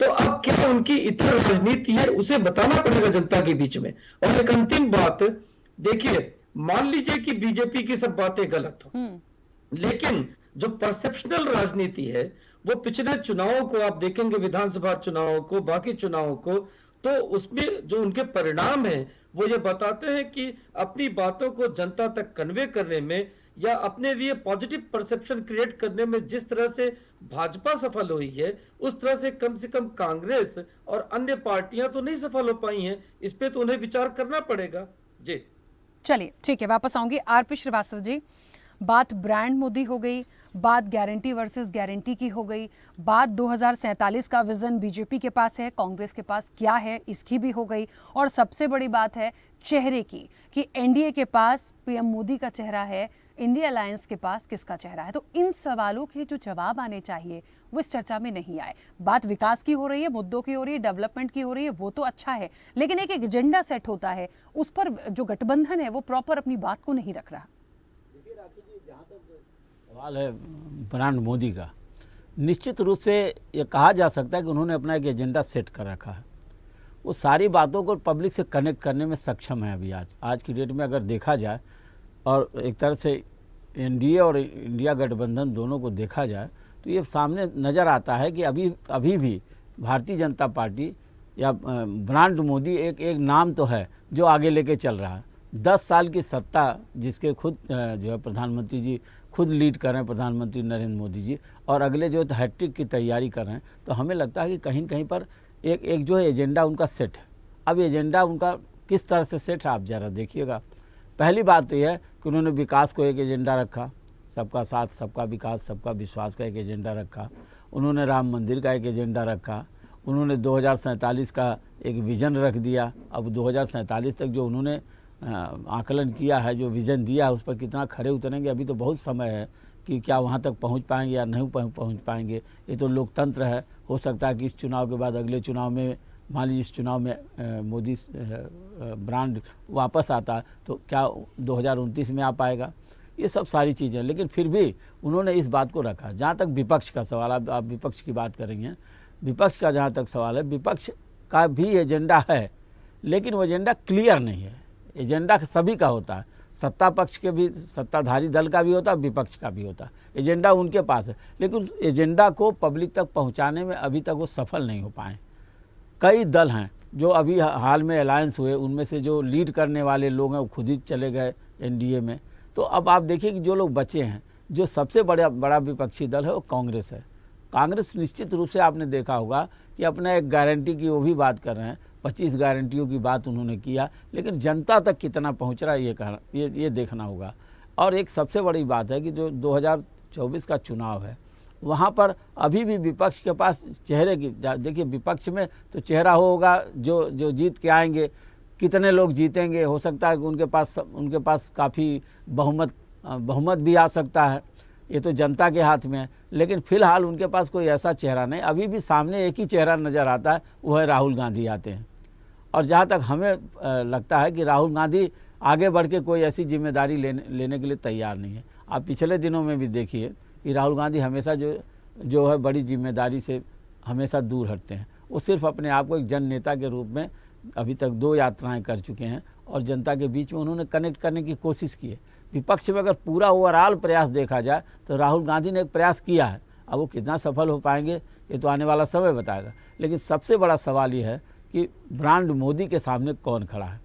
S7: तो अब क्या उनकी इतर राजनीति है, उसे बताना पड़ेगा जनता के बीच में। और एक अंतिम बात देखिए, मान लीजिए कि बीजेपी की सब बातें गलत हो, लेकिन जो परसेप्शनल राजनीति है वो पिछले चुनावों को आप देखेंगे, विधानसभा चुनावों को, बाकी चुनावों को, तो उसमें जो उनके परिणाम है वो ये बताते हैं कि अपनी बातों को जनता तक कन्वे करने में या अपने लिए पॉजिटिव परसेप्शन क्रिएट करने में जिस तरह से भाजपा सफल हुई है, उस तरह से कम कांग्रेस और अन्य पार्टियां तो नहीं सफल हो पाई हैं। इस पे तो उन्हें विचार करना पड़ेगा। जी
S1: चलिए ठीक है, वापस आऊंगी। आरपी श्रीवास्तव जी, बात ब्रांड मोदी हो गई, बात गारंटी वर्सेस गारंटी की हो गई, बात 2047 का विजन बीजेपी के पास है, कांग्रेस के पास क्या है इसकी भी हो गई, और सबसे बड़ी बात है चेहरे की कि एनडीए के पास पीएम मोदी का चेहरा है, इंडिया अलायंस के पास किसका चेहरा है। तो इन सवालों के जो जवाब आने चाहिए वो इस चर्चा में नहीं आए। बात विकास की हो रही है, मुद्दों की हो रही है, डेवलपमेंट की हो रही है, वो तो अच्छा है, लेकिन एक एजेंडा सेट होता है, उस पर जो गठबंधन है वो प्रॉपर अपनी बात को नहीं रख रहा।
S8: सवाल है ब्रांड मोदी का, निश्चित रूप से ये कहा जा सकता है कि उन्होंने अपना एक एजेंडा सेट कर रखा है। वो सारी बातों को पब्लिक से कनेक्ट करने में सक्षम है। अभी आज की डेट में अगर देखा जाए और एक तरह से एनडीए और इंडिया गठबंधन दोनों को देखा जाए तो ये सामने नज़र आता है कि अभी भी भारतीय जनता पार्टी या ब्रांड मोदी एक नाम तो है जो आगे लेके चल रहा है। 10 साल की सत्ता जिसके खुद जो है प्रधानमंत्री जी खुद लीड कर रहे हैं, प्रधानमंत्री नरेंद्र मोदी जी, और अगले जो हैट्रिक की तैयारी कर रहे हैं, तो हमें लगता है कि कहीं न कहीं पर एक जो है एजेंडा उनका सेट है। अब एजेंडा उनका किस तरह से सेट है आप ज़रा देखिएगा। पहली बात तो यह है कि उन्होंने विकास को एक एजेंडा रखा, सबका साथ सबका विकास सबका विश्वास का एक एजेंडा रखा। उन्होंने राम मंदिर का एक एजेंडा रखा। उन्होंने 2047 का एक विज़न रख दिया। अब 2047 तक जो उन्होंने आकलन किया है, जो विज़न दिया है, उस पर कितना खरे उतरेंगे अभी तो बहुत समय है कि क्या वहाँ तक पहुँच पाएंगे या नहीं पहुँच पाएंगे। ये तो लोकतंत्र है। हो सकता है कि इस चुनाव के बाद अगले चुनाव में, मान लीजिए इस चुनाव में मोदी ब्रांड वापस आता तो क्या 2029 में आ पाएगा। ये सब सारी चीज़ें, लेकिन फिर भी उन्होंने इस बात को रखा। जहाँ तक विपक्ष का सवाल, आप विपक्ष की बात करेंगे, विपक्ष का जहाँ तक सवाल है, विपक्ष का भी एजेंडा है, लेकिन वो एजेंडा क्लियर नहीं है। एजेंडा सभी का होता है, सत्ता पक्ष के भी, सत्ताधारी दल का भी होता है, विपक्ष का भी होता है। एजेंडा उनके पास है, लेकिन उस एजेंडा को पब्लिक तक पहुँचाने में अभी तक वो सफल नहीं हो पाए। कई दल हैं जो अभी हाल में अलायंस हुए, उनमें से जो लीड करने वाले लोग हैं वो खुद ही चले गए एनडीए में। तो अब आप देखिए कि जो लोग बचे हैं, जो सबसे बड़ा विपक्षी दल है वो कांग्रेस है। कांग्रेस निश्चित रूप से आपने देखा होगा कि अपना एक गारंटी की वो भी बात कर रहे हैं, 25 गारंटियों की बात उन्होंने किया, लेकिन जनता तक कितना पहुंच रहा है ये देखना होगा। और एक सबसे बड़ी बात है कि जो 2024 का चुनाव है, वहाँ पर अभी भी विपक्ष के पास चेहरे की, देखिए विपक्ष में तो चेहरा होगा जो जीत के आएंगे, कितने लोग जीतेंगे, हो सकता है कि उनके पास काफ़ी बहुमत भी आ सकता है, ये तो जनता के हाथ में है। लेकिन फिलहाल उनके पास कोई ऐसा चेहरा नहीं। अभी भी सामने एक ही चेहरा नज़र आता है, वो है राहुल गांधी आते हैं। और जहाँ तक हमें लगता है कि राहुल गांधी आगे बढ़ के कोई ऐसी जिम्मेदारी लेने के लिए तैयार नहीं है। आप पिछले दिनों में भी देखिए कि राहुल गांधी हमेशा जो है बड़ी जिम्मेदारी से हमेशा दूर हटते हैं। वो सिर्फ अपने आप को एक जन नेता के रूप में अभी तक 2 यात्राएं कर चुके हैं और जनता के बीच में उन्होंने कनेक्ट करने की कोशिश की है। विपक्ष में अगर पूरा ओवरऑल प्रयास देखा जाए तो राहुल गांधी ने एक प्रयास किया है। अब वो कितना सफल हो पाएंगे ये तो आने वाला समय बताएगा। लेकिन सबसे बड़ा सवाल ये है कि ब्रांड मोदी के सामने कौन खड़ा है।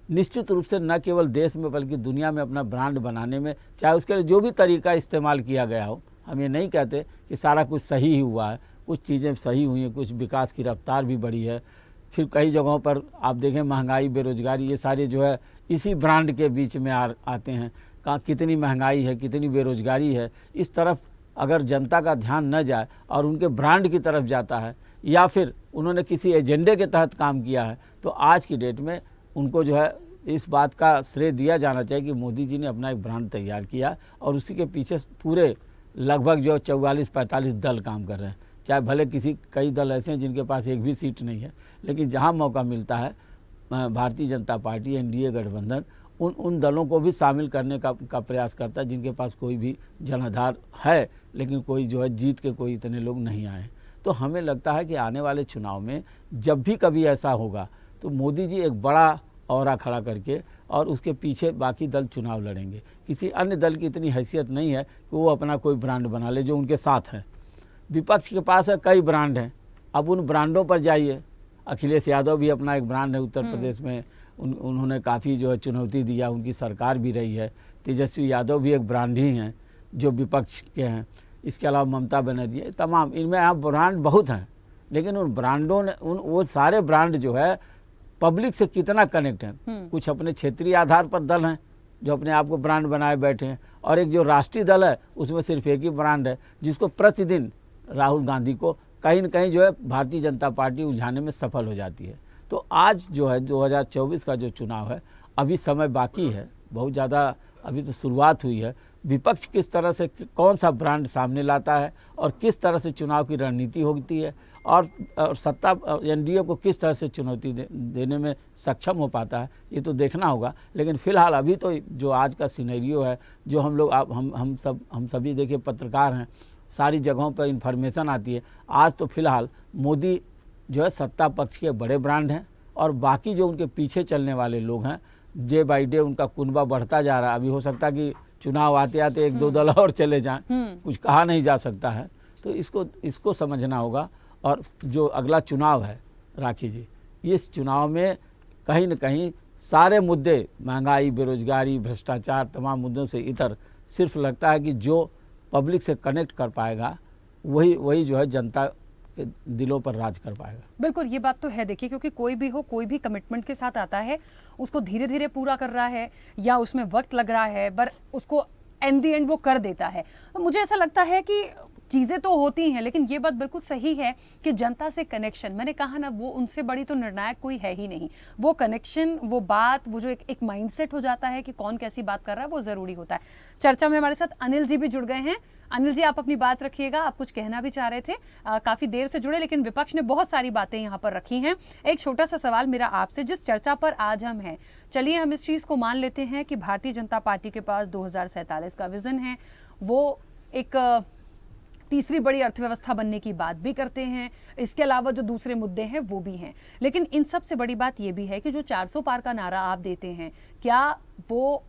S8: निश्चित रूप से न केवल देश में बल्कि दुनिया में अपना ब्रांड बनाने में, चाहे उसके लिए जो भी तरीका इस्तेमाल किया गया हो, हम ये नहीं कहते कि सारा कुछ सही ही हुआ है, कुछ चीज़ें सही हुई हैं, कुछ विकास की रफ्तार भी बढ़ी है। फिर कई जगहों पर आप देखें महंगाई, बेरोजगारी, ये सारे जो है इसी ब्रांड के बीच में आते हैं। कहाँ कितनी महंगाई है, कितनी बेरोजगारी है, इस तरफ अगर जनता का ध्यान न जाए और उनके ब्रांड की तरफ जाता है या फिर उन्होंने किसी एजेंडे के तहत काम किया है, तो आज की डेट में उनको जो है इस बात का श्रेय दिया जाना चाहिए कि मोदी जी ने अपना एक ब्रांड तैयार किया और उसी के पीछे पूरे लगभग जो 44-45 दल काम कर रहे हैं। चाहे भले कई दल ऐसे हैं जिनके पास एक भी सीट नहीं है, लेकिन जहां मौका मिलता है भारतीय जनता पार्टी, एनडीए गठबंधन उन दलों को भी शामिल करने का प्रयास करता है जिनके पास कोई भी जनाधार है, लेकिन कोई जो है जीत के कोई इतने लोग नहीं आए। तो हमें लगता है कि आने वाले चुनाव में जब भी कभी ऐसा होगा तो मोदी जी एक बड़ा औरा खड़ा करके और उसके पीछे बाकी दल चुनाव लड़ेंगे। किसी अन्य दल की इतनी हैसियत नहीं है कि वो अपना कोई ब्रांड बना ले जो उनके साथ है। विपक्ष के पास है कई ब्रांड हैं, अब उन ब्रांडों पर जाइए। अखिलेश यादव भी अपना एक ब्रांड है उत्तर प्रदेश में, उन्होंने काफ़ी जो है चुनौती दिया, उनकी सरकार भी रही है। तेजस्वी यादव भी एक ब्रांड ही हैं जो विपक्ष के हैं। इसके अलावा ममता बनर्जी, तमाम इनमें आप ब्रांड बहुत हैं, लेकिन उन ब्रांडों ने वो सारे ब्रांड जो है पब्लिक से कितना कनेक्ट हैं। कुछ अपने क्षेत्रीय आधार पर दल हैं जो अपने आप को ब्रांड बनाए बैठे हैं, और एक जो राष्ट्रीय दल है उसमें सिर्फ एक ही ब्रांड है जिसको प्रतिदिन राहुल गांधी को कहीं न कहीं जो है भारतीय जनता पार्टी उलझाने में सफल हो जाती है। तो आज जो है 2024 का जो चुनाव है, अभी समय बाकी है, बहुत ज़्यादा अभी तो शुरुआत हुई है। विपक्ष किस तरह से कौन सा ब्रांड सामने लाता है और किस तरह से चुनाव की रणनीति होती है और सत्ता एनडीए को किस तरह से चुनौती देने में सक्षम हो पाता है, ये तो देखना होगा। लेकिन फ़िलहाल अभी तो जो आज का सिनेरियो है, जो हम लोग हम सभी देखिए पत्रकार हैं, सारी जगहों पर इन्फॉर्मेशन आती है। आज तो फिलहाल मोदी जो है सत्ता पक्ष के बड़े ब्रांड हैं और बाकी जो उनके पीछे चलने वाले लोग हैं, डे बाई डे उनका कुनबा बढ़ता जा रहा है। अभी हो सकता है कि चुनाव आते आते एक दो दल और चले जाएं, कुछ कहा नहीं जा सकता है। तो इसको समझना होगा। और जो अगला चुनाव है राखी जी, इस चुनाव में कहीं न कहीं सारे मुद्दे, महंगाई, बेरोजगारी, भ्रष्टाचार, तमाम मुद्दों से इतर सिर्फ लगता है कि जो पब्लिक से कनेक्ट कर पाएगा वही जो है जनता के दिलों पर राज कर पाएगा।
S1: बिल्कुल, ये बात तो है। देखिए, क्योंकि कोई भी हो, कोई भी कमिटमेंट के साथ आता है, उसको धीरे धीरे पूरा कर रहा है या उसमें वक्त लग रहा है, पर उसको एंड द एंड वो कर देता है। तो मुझे ऐसा लगता है कि चीज़ें तो होती हैं, लेकिन ये बात बिल्कुल सही है कि जनता से कनेक्शन, मैंने कहा ना, वो उनसे बड़ी तो निर्णायक कोई है ही नहीं। वो कनेक्शन, वो बात, वो जो एक माइंडसेट हो जाता है कि कौन कैसी बात कर रहा है, वो ज़रूरी होता है। चर्चा में हमारे साथ अनिल जी भी जुड़ गए हैं। अनिल जी, आप अपनी बात रखिएगा, आप कुछ कहना भी चाह रहे थे। काफ़ी देर से जुड़े, लेकिन विपक्ष ने बहुत सारी बातें यहाँ पर रखी हैं। एक छोटा सा सवाल मेरा आपसे, जिस चर्चा पर आज हम हैं, चलिए हम इस चीज़ को मान लेते हैं कि भारतीय जनता पार्टी के पास 2047 का विज़न है, वो एक तीसरी बड़ी अर्थव्यवस्था बनने की बात भी करते हैं, इसके अलावा जो दूसरे मुद्दे हैं वो भी हैं। लेकिन इन सबसे बड़ी बात ये भी है कि जो 400 पार का नारा आप देते हैं, क्या वो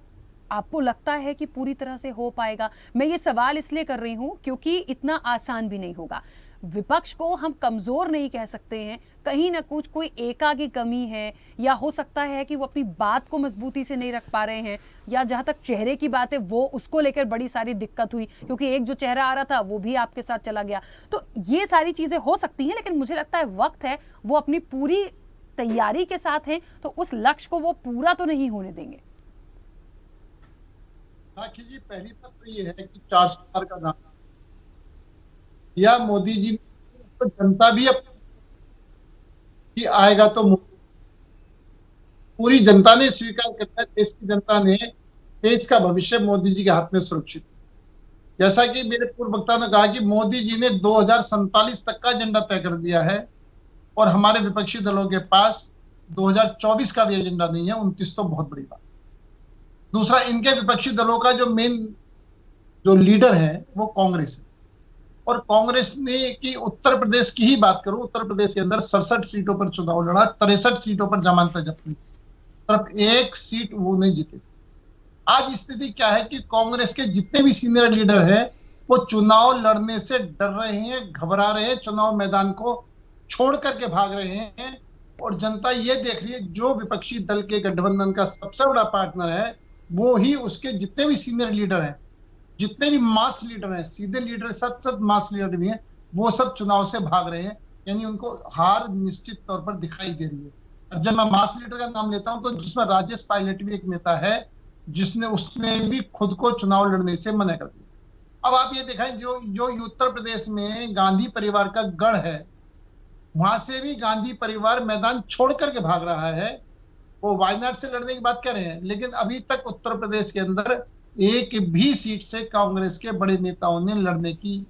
S1: आपको लगता है कि पूरी तरह से हो पाएगा? मैं ये सवाल इसलिए कर रही हूँ क्योंकि इतना आसान भी नहीं होगा। विपक्ष को हम कमज़ोर नहीं कह सकते हैं, कहीं ना कुछ कोई एका की कमी है, या हो सकता है कि वो अपनी बात को मजबूती से नहीं रख पा रहे हैं, या जहाँ तक चेहरे की बात है वो उसको लेकर बड़ी सारी दिक्कत हुई, क्योंकि एक जो चेहरा आ रहा था वो भी आपके साथ चला गया। तो ये सारी चीज़ें हो सकती हैं, लेकिन मुझे लगता है वक्त है, वो अपनी पूरी तैयारी के साथ हैं, तो उस लक्ष्य को वो पूरा तो नहीं होने देंगे।
S9: राखी जी, पहली बात तो ये है कि 400 पार का नारा या मोदी जी तो जनता भी कि आएगा तो पूरी जनता ने स्वीकार करता है, देश की जनता ने, देश का भविष्य मोदी जी के हाथ में सुरक्षित। जैसा कि मेरे पूर्व वक्ता ने कहा कि मोदी जी ने 2047 तक का एजेंडा तय कर दिया है और हमारे विपक्षी दलों के पास 2024 का भी एजेंडा नहीं है। 29 तो बहुत बड़ी बात। दूसरा, इनके विपक्षी दलों का जो मेन जो लीडर है वो कांग्रेस है, और कांग्रेस ने कि उत्तर प्रदेश की ही बात करूं, उत्तर प्रदेश के अंदर 67 सीटों पर चुनाव लड़ा, 63 सीटों पर जमानत जब्त की, सिर्फ एक सीट वो नहीं जीते। आज स्थिति क्या है कि कांग्रेस के जितने भी सीनियर लीडर हैं वो चुनाव लड़ने से डर रहे हैं, घबरा रहे हैं, चुनाव मैदान को छोड़ करके भाग रहे हैं, और जनता ये देख रही है जो विपक्षी दल के गठबंधन का सबसे बड़ा पार्टनर है वो ही उसके जितने भी सीनियर लीडर हैं, जितने भी मास लीडर हैं, सीधे लीडर सब मास लीडर भी हैं, वो सब चुनाव से भाग रहे हैं। यानी उनको हार निश्चित तौर पर दिखाई दे रही है। और जब मैं मास लीडर का नाम लेता हूं तो जिसमें राजेश पायलट भी एक नेता है उसने भी खुद को चुनाव लड़ने से मना कर दिया। अब आप ये दिखाएं जो उत्तर प्रदेश में गांधी परिवार का गढ़ है, वहां से भी गांधी परिवार मैदान छोड़ करके भाग रहा है। वो वायनाड से लड़ने की बात कर रहे हैं, लेकिन अभी तक उत्तर प्रदेश के अंदर एक भी सीट से कांग्रेस के बड़े नेताओं ने लड़ने की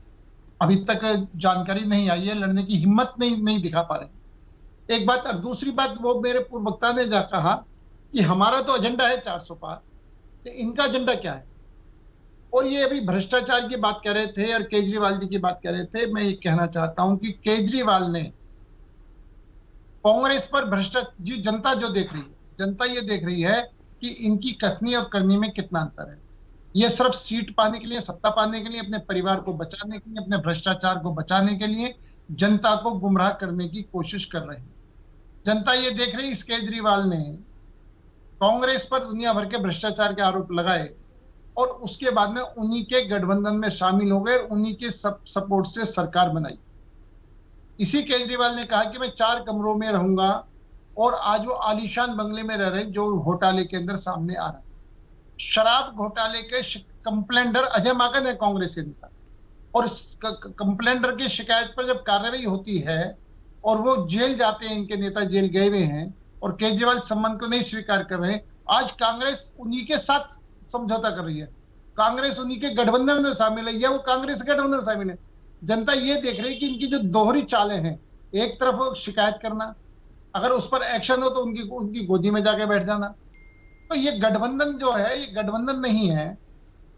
S9: अभी तक जानकारी नहीं आई है, लड़ने की हिम्मत नहीं दिखा पा रहे। एक बात। और दूसरी बात, वो मेरे पूर्व वक्ता ने कहा कि हमारा तो एजेंडा है 400 पार, तो इनका एजेंडा क्या है। और ये अभी भ्रष्टाचार की बात कर रहे थे और केजरीवाल जी की बात कर रहे थे। मैं ये कहना चाहता हूं कि केजरीवाल ने कांग्रेस पर भ्रष्टाचार जी जनता जो देख रही है, जनता ये देख रही है कि इनकी कथनी और करनी में कितना अंतर है। ये सिर्फ सीट पाने के लिए, सत्ता पाने के लिए, अपने परिवार को बचाने के लिए, अपने भ्रष्टाचार को बचाने के लिए जनता को गुमराह करने की कोशिश कर रहे हैं। जनता ये देख रही है इस केजरीवाल ने कांग्रेस पर दुनिया भर के भ्रष्टाचार के आरोप लगाए और उसके बाद में उन्हीं के गठबंधन में शामिल हो गए, उन्हीं के सपोर्ट से सरकार बनाई। इसी केजरीवाल ने कहा कि मैं 4 कमरों में रहूंगा और आज वो आलीशान बंगले में रह रहे जो घोटाले के अंदर सामने आ रहा है। शराब घोटाले के कंप्लेंडर अजय माकन है कांग्रेस के नेता, और कंप्लेंडर की शिकायत पर जब कार्रवाई होती है और वो जेल जाते हैं, इनके नेता जेल गए हुए हैं और केजरीवाल संबंध को नहीं स्वीकार कर रहे, आज कांग्रेस उन्हीं के साथ समझौता कर रही है, कांग्रेस उन्हीं के गठबंधन में शामिल है या वो कांग्रेस के गठबंधन में शामिल है। जनता ये देख रही है कि इनकी जो दोहरी चालें हैं, एक तरफ शिकायत करना, अगर उस पर एक्शन हो तो उनकी गोदी में जाके बैठ जाना। तो ये गठबंधन जो है ये गठबंधन नहीं है,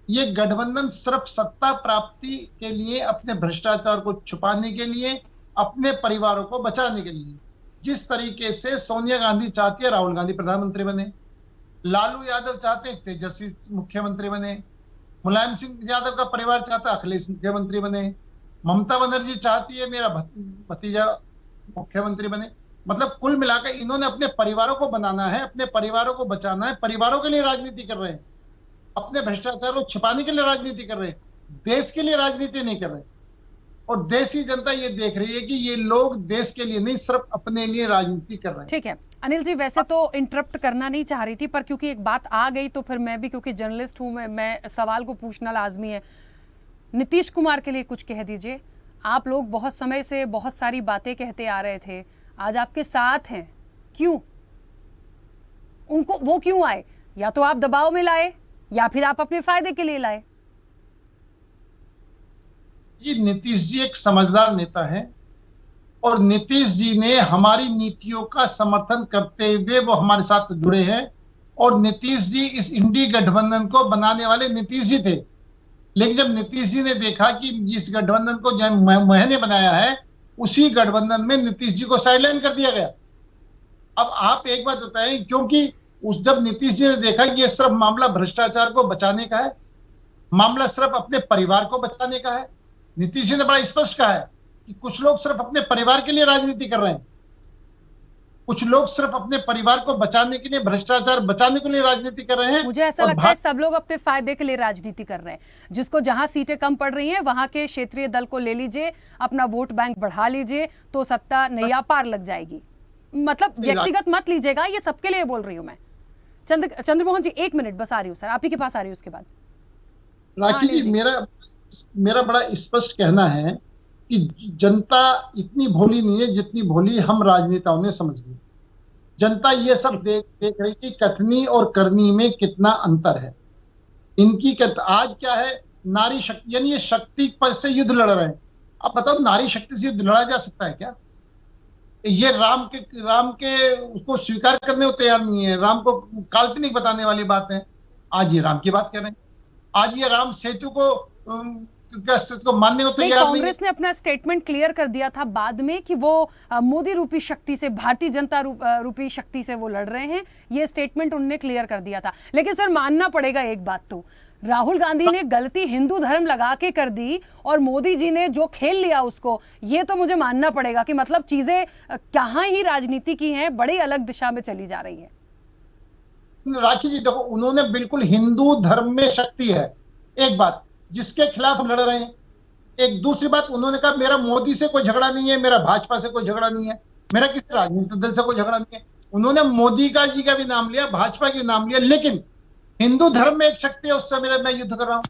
S9: ये गठबंधन सिर्फ सत्ता प्राप्ति के लिए, अपने भ्रष्टाचार को छुपाने के लिए, अपने परिवारों को बचाने के लिए। जिस तरीके से सोनिया गांधी चाहती है राहुल गांधी प्रधानमंत्री बने, लालू यादव चाहते हैं तेजस्वी मुख्यमंत्री बने, मुलायम सिंह यादव का परिवार चाहता है अखिलेश मुख्यमंत्री बने, ममता बनर्जी चाहती है मेरा भतीजा मुख्यमंत्री बने। मतलब कुल मिलाकर इन्होंने अपने परिवारों को बनाना है, अपने परिवारों को बचाना है, परिवारों के लिए राजनीति कर रहे हैं, अपने भ्रष्टाचार को छिपाने के लिए राजनीति कर रहे हैं, देश के लिए राजनीति नहीं कर रहे। और देश की जनता ये देख रही है कि ये लोग देश के लिए नहीं सिर्फ अपने लिए राजनीति कर रहे हैं।
S1: ठीक है अनिल जी, वैसे तो इंटरप्ट करना नहीं चाह रही थी, पर क्योंकि एक बात आ गई तो फिर मैं भी, क्योंकि जर्नलिस्ट हूं मैं सवाल को पूछना लाजमी है। नीतीश कुमार के लिए कुछ कह दीजिए। आप लोग बहुत समय से बहुत सारी बातें कहते आ रहे थे, आज आपके साथ हैं, क्यों? उनको वो क्यों आए? या तो आप दबाव में लाए या फिर आप अपने फायदे के लिए लाए।
S9: ये नीतीश जी एक समझदार नेता है और नीतीश जी ने हमारी नीतियों का समर्थन करते हुए वो हमारे साथ जुड़े हैं। और नीतीश जी इस इंडी गठबंधन को बनाने वाले नीतीश जी थे, लेकिन जब नीतीश जी ने देखा कि जिस गठबंधन को मैंने बनाया है उसी गठबंधन में नीतीश जी को साइडलाइन कर दिया गया। अब आप एक बात बताएं, क्योंकि जब नीतीश जी ने देखा कि ये सिर्फ मामला भ्रष्टाचार को बचाने का है, मामला सिर्फ अपने परिवार को बचाने का है, नीतीश जी ने बड़ा स्पष्ट कहा है कि कुछ लोग सिर्फ अपने परिवार के लिए राजनीति कर रहे हैं, कुछ लोग सिर्फ अपने परिवार को बचाने के लिए, भ्रष्टाचार बचाने के लिए राजनीति कर रहे हैं।
S1: मुझे ऐसा लगता है सब लोग अपने फायदे के लिए राजनीति कर रहे हैं। जिसको जहां सीटें कम पड़ रही हैं वहां के क्षेत्रीय दल को ले लीजिए, अपना वोट बैंक बढ़ा लीजिए, तो सत्ता नैया पार लग जाएगी। मतलब व्यक्तिगत मत लीजिएगा, ये सबके लिए बोल रही हूं मैं। चंद्रमोहन जी 1 मिनट बस आ रही हूँ सर, आप ही के पास आ रही हूँ उसके बाद।
S9: राखी जी, मेरा बड़ा स्पष्ट कहना है कि जनता इतनी भोली नहीं है जितनी भोली हम राजनेताओं ने समझ ली। जनता ये सब देख रही कि कथनी और करनी में कितना अंतर है। इनकी आज क्या है, नारी शक्ति, यानी ये शक्ति पर से युद्ध लड़ रहे हैं। अब बताओ, नारी शक्ति से युद्ध लड़ा जा सकता है क्या? ये राम के उसको स्वीकार करने को तैयार नहीं है, राम को काल्पनिक बताने वाली बात है। आज ये राम की बात कर रहे हैं, आज ये राम सेतु को के अस्तित्व को मानने को
S1: नहीं,
S9: तैयार नहीं
S1: कांग्रेस ने अपना स्टेटमेंट क्लियर कर दिया था बाद में कि वो मोदी रूपी शक्ति से, भारतीय जनता रूपी शक्ति से वो लड़ रहे हैं। ये स्टेटमेंट उन्होंने क्लियर कर दिया था। लेकिन सर मानना पड़ेगा एक बात, तो राहुल गांधी ने गलती हिंदू धर्म लगा के कर दी और मोदी जी ने जो खेल लिया उसको, ये तो मुझे मानना पड़ेगा कि मतलब चीजें कहाँ ही राजनीति की हैं, बड़ी अलग दिशा में चली जा रही है।
S9: राखी जी देखो, उन्होंने बिल्कुल हिंदू धर्म में शक्ति है, एक बात जिसके खिलाफ लड़ रहे हैं। एक दूसरी बात, उन्होंने कहा मेरा मोदी से कोई झगड़ा नहीं है, मेरा भाजपा से कोई झगड़ा नहीं है, मेरा किसी राजनीतिक दल से कोई झगड़ा नहीं है। उन्होंने मोदी जी का भी नाम लिया, भाजपा का नाम लिया, लेकिन हिंदू धर्म में एक शक्ति है, उससे मैं युद्ध कर रहा हूं।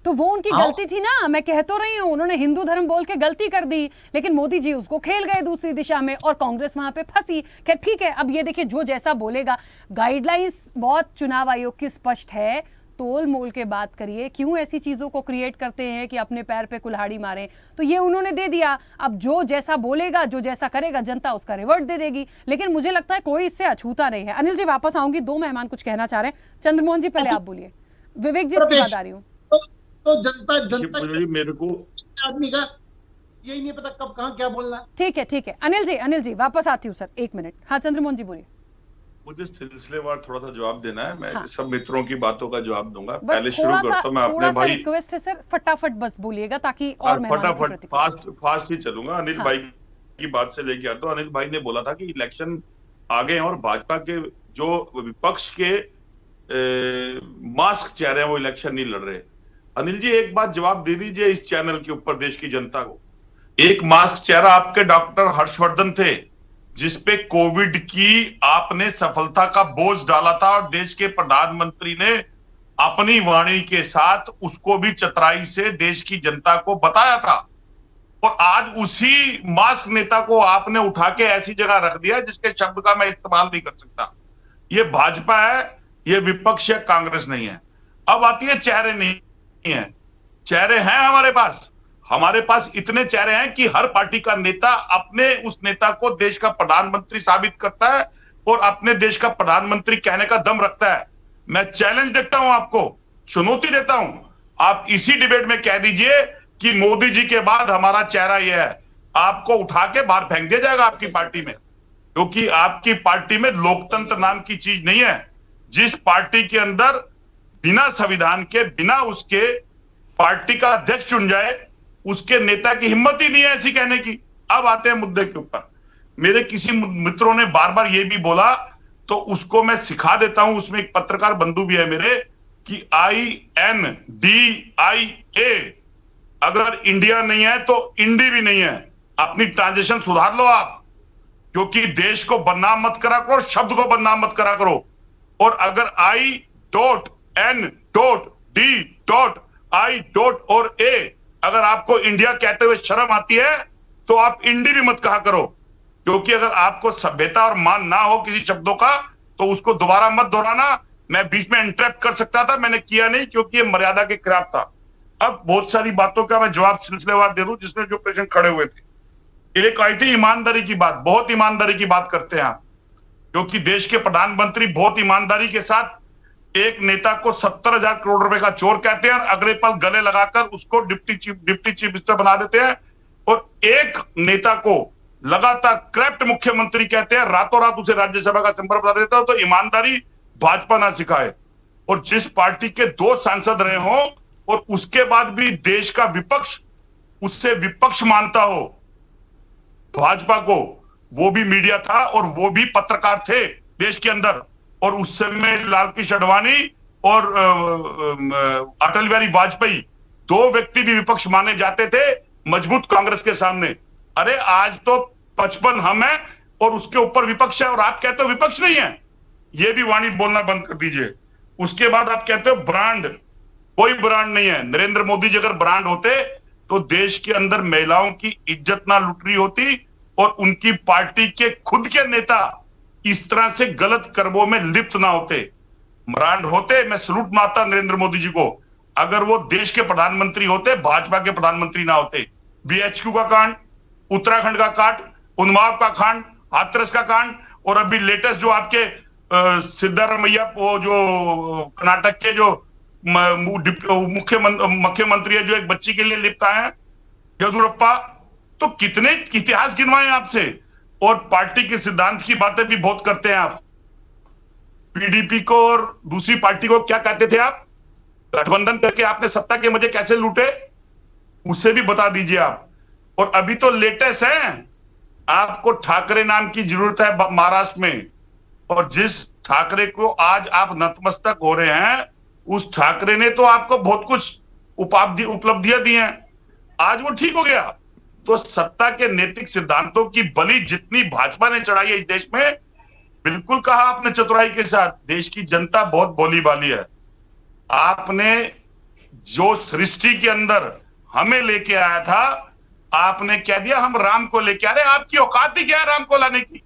S1: तो वो उनकी गलती थी ना, मैं कह तो रही हूँ, उन्होंने हिंदू धर्म बोल के गलती कर दी, लेकिन मोदी जी उसको खेल गए दूसरी दिशा में और कांग्रेस वहां पे फंसी। क्या ठीक है, अब ये देखिए जो जैसा बोलेगा, गाइडलाइंस बहुत चुनाव आयोग की स्पष्ट है, तोल मोल के बात करिए, क्यों ऐसी चीजों को क्रिएट करते हैं कि अपने पैर पे कुल्हाड़ी मारें। तो ये उन्होंने दे दिया, अब जो जैसा बोलेगा, जो जैसा करेगा, जनता उसका रिवर्ट दे देगी। लेकिन मुझे लगता है कोई इससे अछूता नहीं है। अनिल जी वापस आऊंगी, दो मेहमान कुछ कहना चाह रहे हैं। चंद्रमोहन जी पहले आप बोलिए, विवेक जी इसके बाद आ रही हूँ।
S9: तो जनता
S3: मेरे को
S9: आदमी का यही नहीं पता कब कहाँ क्या बोलना।
S1: ठीक है। अनिल जी वापस आती हूँ सर, एक मिनट। हाँ चंद्रमोहन जी बोलिए।
S3: मुझे सिलसिलेवार थोड़ा सा जवाब देना है, मैं
S1: हाँ।
S3: सब मित्रों की बातों का जवाब दूंगा।
S1: बस
S3: पहले शुरू करता हूं मैं अपने भाई,
S1: रिक्वेस्ट है सर, फटाफट बस बोलिएगा ताकि और
S3: फटाफट फास्ट ही चलूंगा। अनिल भाई की बात से लेके आता हूं। अनिल भाई ने बोला था कि इलेक्शन आ गए और भाजपा के जो विपक्ष के मास्क चेहरे हैं वो इलेक्शन नहीं लड़ रहे। अनिल जी एक बात जवाब दे दीजिए इस चैनल के ऊपर देश की जनता को। एक मास्क चेहरा आपके डॉक्टर हर्षवर्धन थे, जिसपे कोविड की आपने सफलता का बोझ डाला था और देश के प्रधानमंत्री ने अपनी वाणी के साथ उसको भी चतुराई से देश की जनता को बताया था। और आज उसी मास्क नेता को आपने उठा के ऐसी जगह रख दिया जिसके शब्द का मैं इस्तेमाल नहीं कर सकता। ये भाजपा है, ये विपक्ष या कांग्रेस नहीं है। अब आती है चेहरे नहीं है, चेहरे हैं हमारे पास इतने चेहरे हैं कि हर पार्टी का नेता अपने उस नेता को देश का प्रधानमंत्री साबित करता है और अपने देश का प्रधानमंत्री कहने का दम रखता है। मैं चैलेंज देता हूं, आपको चुनौती देता हूं, आप इसी डिबेट में कह दीजिए कि मोदी जी के बाद हमारा चेहरा यह है, आपको उठा के बाहर फेंक दिया जाएगा आपकी पार्टी में, क्योंकि आपकी पार्टी में लोकतंत्र नाम की चीज नहीं है। जिस पार्टी के अंदर बिना संविधान के, बिना उसके पार्टी का अध्यक्ष चुन जाए, उसके नेता की हिम्मत ही नहीं है ऐसी कहने की। अब आते हैं मुद्दे के ऊपर। मेरे किसी मित्रों ने बार बार ये भी बोला, तो उसको मैं सिखा देता हूं। उसमें एक पत्रकार बंधु भी है मेरे, कि INDIA, अगर इंडिया नहीं है तो इंडी भी नहीं है। अपनी ट्रांजेक्शन सुधार लो आप, क्योंकि देश को बदनाम मत करा करो, शब्द को बदनाम मत करा करो। और अगर I.N.D.I. और A अगर आपको इंडिया कहते हुए शर्म आती है तो आप इंडी भी मत कहा करो, क्योंकि अगर आपको सभ्यता और मान ना हो किसी शब्दों का तो उसको दोबारा मत दोहराना। मैं बीच में इंटरप्ट कर सकता था, मैंने किया नहीं क्योंकि ये मर्यादा के खिलाफ था। अब बहुत सारी बातों का मैं जवाब सिलसिलेवार दे दूं जिसमें जो पेशेंट खड़े हुए थे। एक आई थी ईमानदारी की बात, बहुत ईमानदारी की बात करते हैं आप, क्योंकि देश के प्रधानमंत्री बहुत ईमानदारी के साथ एक नेता को 70,000 करोड़ रुपए का चोर कहते हैं और अगले पल गले लगाकर उसको डिप्टी चीफ मिनिस्टर बना देते हैं। और एक नेता को लगातार करप्ट मुख्यमंत्री कहते हैं, रातों रात उसे राज्यसभा का मेंबर बना देता है। तो ईमानदारी भाजपा ना सिखाए। और जिस पार्टी के 2 सांसद रहे हो और उसके बाद भी देश का विपक्ष उससे विपक्ष मानता हो भाजपा को, वो भी मीडिया था और वो भी पत्रकार थे देश के अंदर। और उस समय लाल कृष्ण आडवाणी और अटल बिहारी वाजपेयी 2 व्यक्ति भी विपक्ष माने जाते थे मजबूत कांग्रेस के सामने। अरे आज तो 55 हम हैं और उसके ऊपर विपक्ष है और आप कहते हो विपक्ष नहीं है। ये भी वाणी बोलना बंद कर दीजिए। उसके बाद आप कहते हो ब्रांड, कोई ब्रांड नहीं है। नरेंद्र मोदी जी अगर ब्रांड होते तो देश के अंदर महिलाओं की इज्जत ना लुट रही होती और उनकी पार्टी के खुद के नेता इस तरह से गलत कर्मों में लिप्त ना होते। ब्रांड होते, मैं सलूट मारता नरेंद्र मोदी जी को। अगर वो देश के प्रधानमंत्री होते, भाजपा के प्रधानमंत्री ना होते। BHQ का कांड, उत्तराखंड का कांड, उन्नाव का कांड, हाथरस का कांड और अभी लेटेस्ट जो आपके सिद्धारमैया, वो जो कर्नाटक के जो मुख्यमंत्री है जो एक बच्ची के लिए लिप्त आए हैं, येदुरप्पा। तो कितने इतिहास गिनवाए आपसे, और पार्टी के सिद्धांत की बातें भी बहुत करते हैं आप। पीडीपी को और दूसरी पार्टी को क्या कहते थे आप? गठबंधन करके आपने सत्ता के मजे कैसे लूटे, उसे भी बता दीजिए आप। और अभी तो लेटेस्ट है, आपको ठाकरे नाम की जरूरत है महाराष्ट्र में, और जिस ठाकरे को आज आप नतमस्तक हो रहे हैं, उस ठाकरे ने तो आपको बहुत कुछ उपलब्धियां दी हैं, आज वो ठीक हो गया। तो सत्ता के नैतिक सिद्धांतों की बलि जितनी भाजपा ने चढ़ाई है इस देश में, बिल्कुल कहा आपने चतुराई के साथ, देश की जनता बहुत भोली भाली है। आपने जो सृष्टि के अंदर हमें लेके आया था, आपने कह दिया हम राम को लेके आ रहे हैं। आपकी औकात ही क्या है राम को लाने की?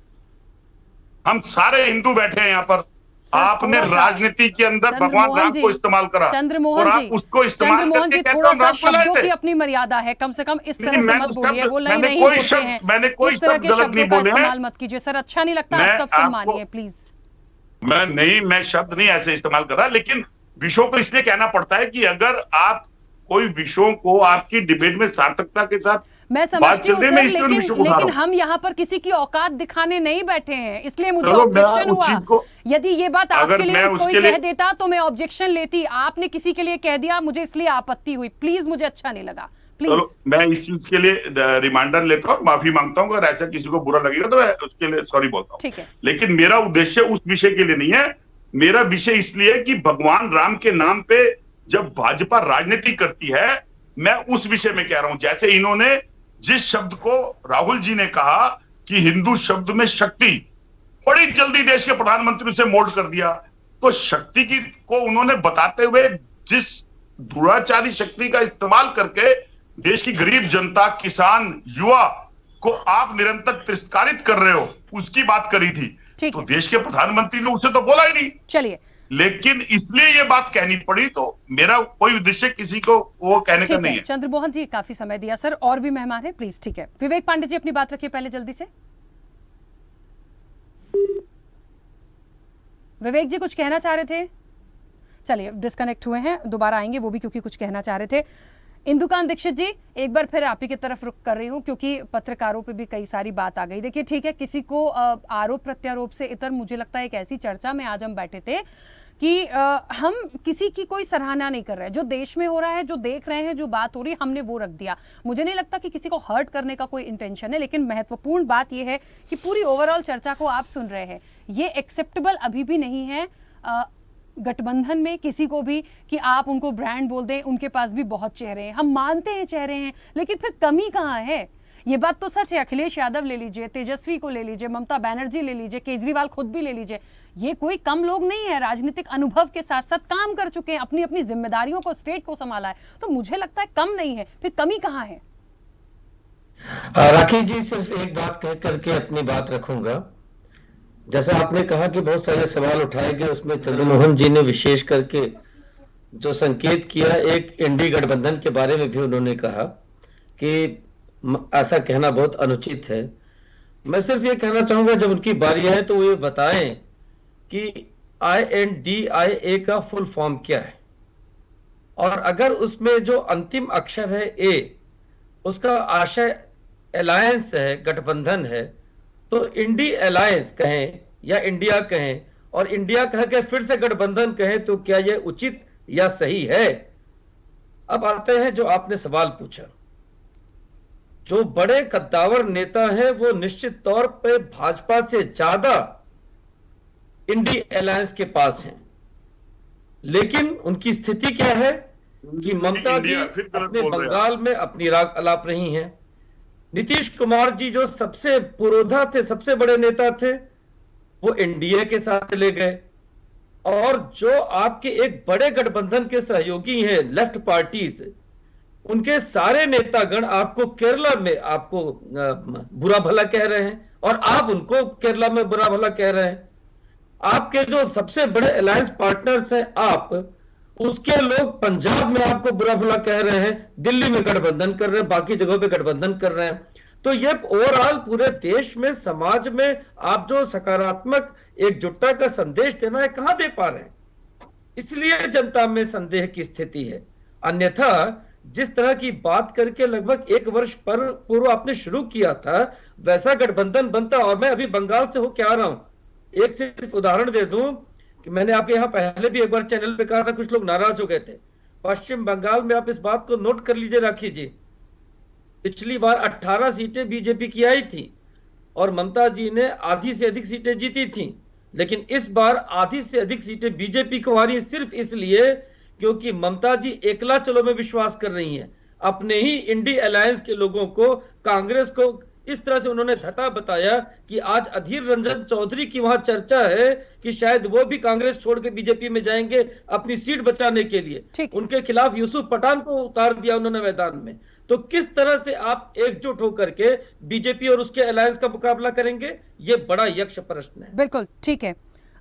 S3: हम सारे हिंदू बैठे हैं यहाँ पर, आपने राजनीति के अंदर भगवान राम को इस्तेमाल करा,
S1: चंद्रमोहन
S3: और आप
S1: जी,
S3: उसको इस्तेमाल
S1: चंद्रमोहन जी,
S3: करके
S1: थोड़ा सा
S3: राम को लाए
S1: शब्दों
S3: थे।
S1: की अपनी मर्यादा है, कम से कम इस तरह से मत बोलिए, वो नहीं
S3: मैंने
S1: बोलते
S3: कोई
S1: हैं,
S3: मैंने कोई
S1: इस तरह
S3: शब्द
S1: के
S3: गलत
S1: शब्दों
S3: नहीं
S1: का
S3: बोले हैं।
S1: इस्तेमाल मत कीजिए सर, अच्छा नहीं लगता,
S3: मैं
S1: आप सबसे
S3: आपको-
S1: मानिए प्लीज।
S3: मैं शब्द नहीं ऐसे इस्तेमाल कर रहा, लेकिन विषयों को इसलिए कहना पड़ता है कि अगर आप कोई विषयों को आपकी डिबेट में सार्थकता के साथ
S1: मैं
S3: बात
S1: समझती
S3: चल
S1: हूँ
S3: रही है,
S1: सर,
S3: मैं इसलिए उन विषयों को उठा
S1: लेकिन
S3: रहा हूं।
S1: हम यहाँ पर किसी की औकात दिखाने नहीं बैठे हैं, इसलिए मुझे
S3: चलो, मैं
S1: ऑब्जेक्शन
S3: उस
S1: हुआ।
S3: चीज को-
S1: यदि ये बात
S3: अगर
S1: आपके लिए
S3: मैं
S1: कोई
S3: उसके लिए-
S1: कह देता तो मैं ऑब्जेक्शन लेती, आपने किसी के लिए कह दिया, मुझे इसलिए आपत्ति हुई। प्लीज, मुझे अच्छा नहीं लगा,
S3: चलो,
S1: प्लीज।
S3: मैं इस चीज के लिए रिमाइंडर लेता हूँ, माफी मांगता हूँ, अगर ऐसा किसी को बुरा लगेगा तो मैं उसके लिए सॉरी बोलता हूँ।
S1: ठीक है,
S3: लेकिन मेरा उद्देश्य उस विषय के लिए नहीं है। मेरा विषय इसलिए है कि भगवान राम के नाम पे जब भाजपा राजनीति करती है, मैं उस विषय में कह रहा हूं। जैसे इन्होंने जिस शब्द को राहुल जी ने कहा कि हिंदू शब्द में शक्ति, बड़ी जल्दी देश के प्रधानमंत्री से मोल्ड कर दिया। तो शक्ति की को उन्होंने बताते हुए जिस दुराचारी शक्ति का इस्तेमाल करके देश की गरीब जनता, किसान, युवा को आप निरंतर तिरस्कारित कर रहे हो, उसकी बात करी थी।
S1: ठीक
S3: तो
S1: है,
S3: देश के प्रधानमंत्री ने उसे तो बोला ही नहीं,
S1: चलिए,
S3: लेकिन इसलिए ये बात कहनी पड़ी। तो मेरा कोई उद्देश्य किसी को वो कहने का
S1: ठीक
S3: नहीं
S1: है।
S3: है।
S1: चंद्रमोहन जी, काफी समय दिया सर, और भी मेहमान है, प्लीज। ठीक है, विवेक पांडे जी अपनी बात रखिए पहले जल्दी से। विवेक जी कुछ कहना चाह रहे थे? चलिए, डिस्कनेक्ट हुए हैं, दोबारा आएंगे वो भी, क्योंकि कुछ कहना चाह रहे थे। इंदुकान दीक्षित जी, एक बार फिर आप ही की तरफ रुख कर रही हूँ, क्योंकि पत्रकारों पे भी कई सारी बात आ गई। देखिए, ठीक है, किसी को आरोप प्रत्यारोप से इतर, मुझे लगता है एक ऐसी चर्चा में आज हम बैठे थे कि हम किसी की कोई सराहना नहीं कर रहे हैं। जो देश में हो रहा है, जो देख रहे हैं, जो बात हो रही है, हमने वो रख दिया। मुझे नहीं लगता कि किसी को हर्ट करने का कोई इंटेंशन है, लेकिन महत्वपूर्ण बात यह है कि पूरी ओवरऑल चर्चा को आप सुन रहे हैं। ये एक्सेप्टेबल अभी भी नहीं है गठबंधन में किसी को भी कि आप उनको ब्रांड बोल दें। उनके पास भी बहुत चेहरे हैं, हम मानते हैं चेहरे हैं, लेकिन फिर कमी कहाँ है? ये बात तो सच है। अखिलेश यादव ले लीजिए, तेजस्वी को ले लीजिए, ममता बनर्जी ले लीजिए, केजरीवाल खुद भी ले लीजिए, ये कोई कम लोग नहीं है। राजनीतिक अनुभव के साथ साथ काम कर चुके हैं, अपनी अपनी जिम्मेदारियों को, स्टेट को संभाला है, तो मुझे लगता है कम नहीं है। फिर कमी कहाँ है?
S7: राखी जी, सिर्फ एक बात कह करके अपनी बात रखूंगा। जैसा आपने कहा कि बहुत सारे सवाल उठाए गए, उसमें चंद्रमोहन जी ने विशेष करके जो संकेत किया, एक इंडी गठबंधन के बारे में भी उन्होंने कहा कि ऐसा कहना बहुत अनुचित है। मैं सिर्फ ये कहना चाहूंगा, जब उनकी बारी आए तो वो ये बताएं कि INDIA का फुल फॉर्म क्या है, और अगर उसमें जो अंतिम अक्षर है A, उसका आशय अलायंस है, गठबंधन है, तो इंडी अलायंस कहें या इंडिया कहें, और इंडिया कह के फिर से गठबंधन कहें, तो क्या यह उचित या सही है? अब आते हैं जो आपने सवाल पूछा। जो बड़े कद्दावर नेता हैं वो निश्चित तौर पे भाजपा से ज्यादा इंडी अलायंस के पास हैं, लेकिन उनकी स्थिति क्या है कि ममता जी अपने बंगाल में अपनी राग अलाप रही हैं। नीतीश कुमार जी जो सबसे पुरोधा थे, सबसे बड़े नेता थे, वो एनडीए के साथ चले गए। और जो आपके एक बड़े गठबंधन के सहयोगी हैं लेफ्ट पार्टीज, उनके सारे नेतागण आपको केरला में आपको बुरा भला कह रहे हैं, और आप उनको केरला में बुरा भला कह रहे हैं। आपके जो सबसे बड़े अलायंस पार्टनर्स हैं आप, उसके लोग पंजाब में आपको बुरा भला कह रहे हैं, दिल्ली में गठबंधन कर रहे हैं, बाकी जगहों पे गठबंधन कर रहे हैं। तो ये ओवरऑल पूरे देश में, समाज में आप जो सकारात्मक एकजुटता का संदेश देना है, कहां दे पा रहे हैं? इसलिए जनता में संदेह की स्थिति है। अन्यथा जिस तरह की बात करके लगभग 1 वर्ष पर पूर्व आपने शुरू किया था, वैसा गठबंधन बनता। और मैं अभी बंगाल से होके आ रहा हूं, एक सिर्फ उदाहरण दे दूं कि मैंने आपके यहां पहले भी एक बार चैनल पे कहा था, कुछ लोग नाराज हो गए थे। पश्चिम बंगाल में आप इस बात को नोट कर लीजिए, राखी जी, पिछली बार 18 सीटें बीजेपी की आई थी और ममता जी ने आधी से अधिक सीटें जीती थी, लेकिन इस बार आधी से अधिक सीटें बीजेपी को आ रही सिर्फ इसलिए क्योंकि ममता जी एकला चलो में विश्वास कर रही हैं। अपने ही इंडी अलायंस के लोगों को, कांग्रेस को इस तरह से उन्होंने धटा बताया कि आज अधीर रंजन चौधरी की वहां चर्चा है कि शायद वो भी कांग्रेस छोड़ के बीजेपी में जाएंगे अपनी सीट बचाने के लिए। उनके खिलाफ यूसुफ पठान को उतार दिया उन्होंने मैदान में। तो किस तरह से आप एकजुट होकर के बीजेपी और उसके अलायंस का मुकाबला करेंगे, ये बड़ा यक्ष प्रश्न है।
S1: बिल्कुल ठीक है।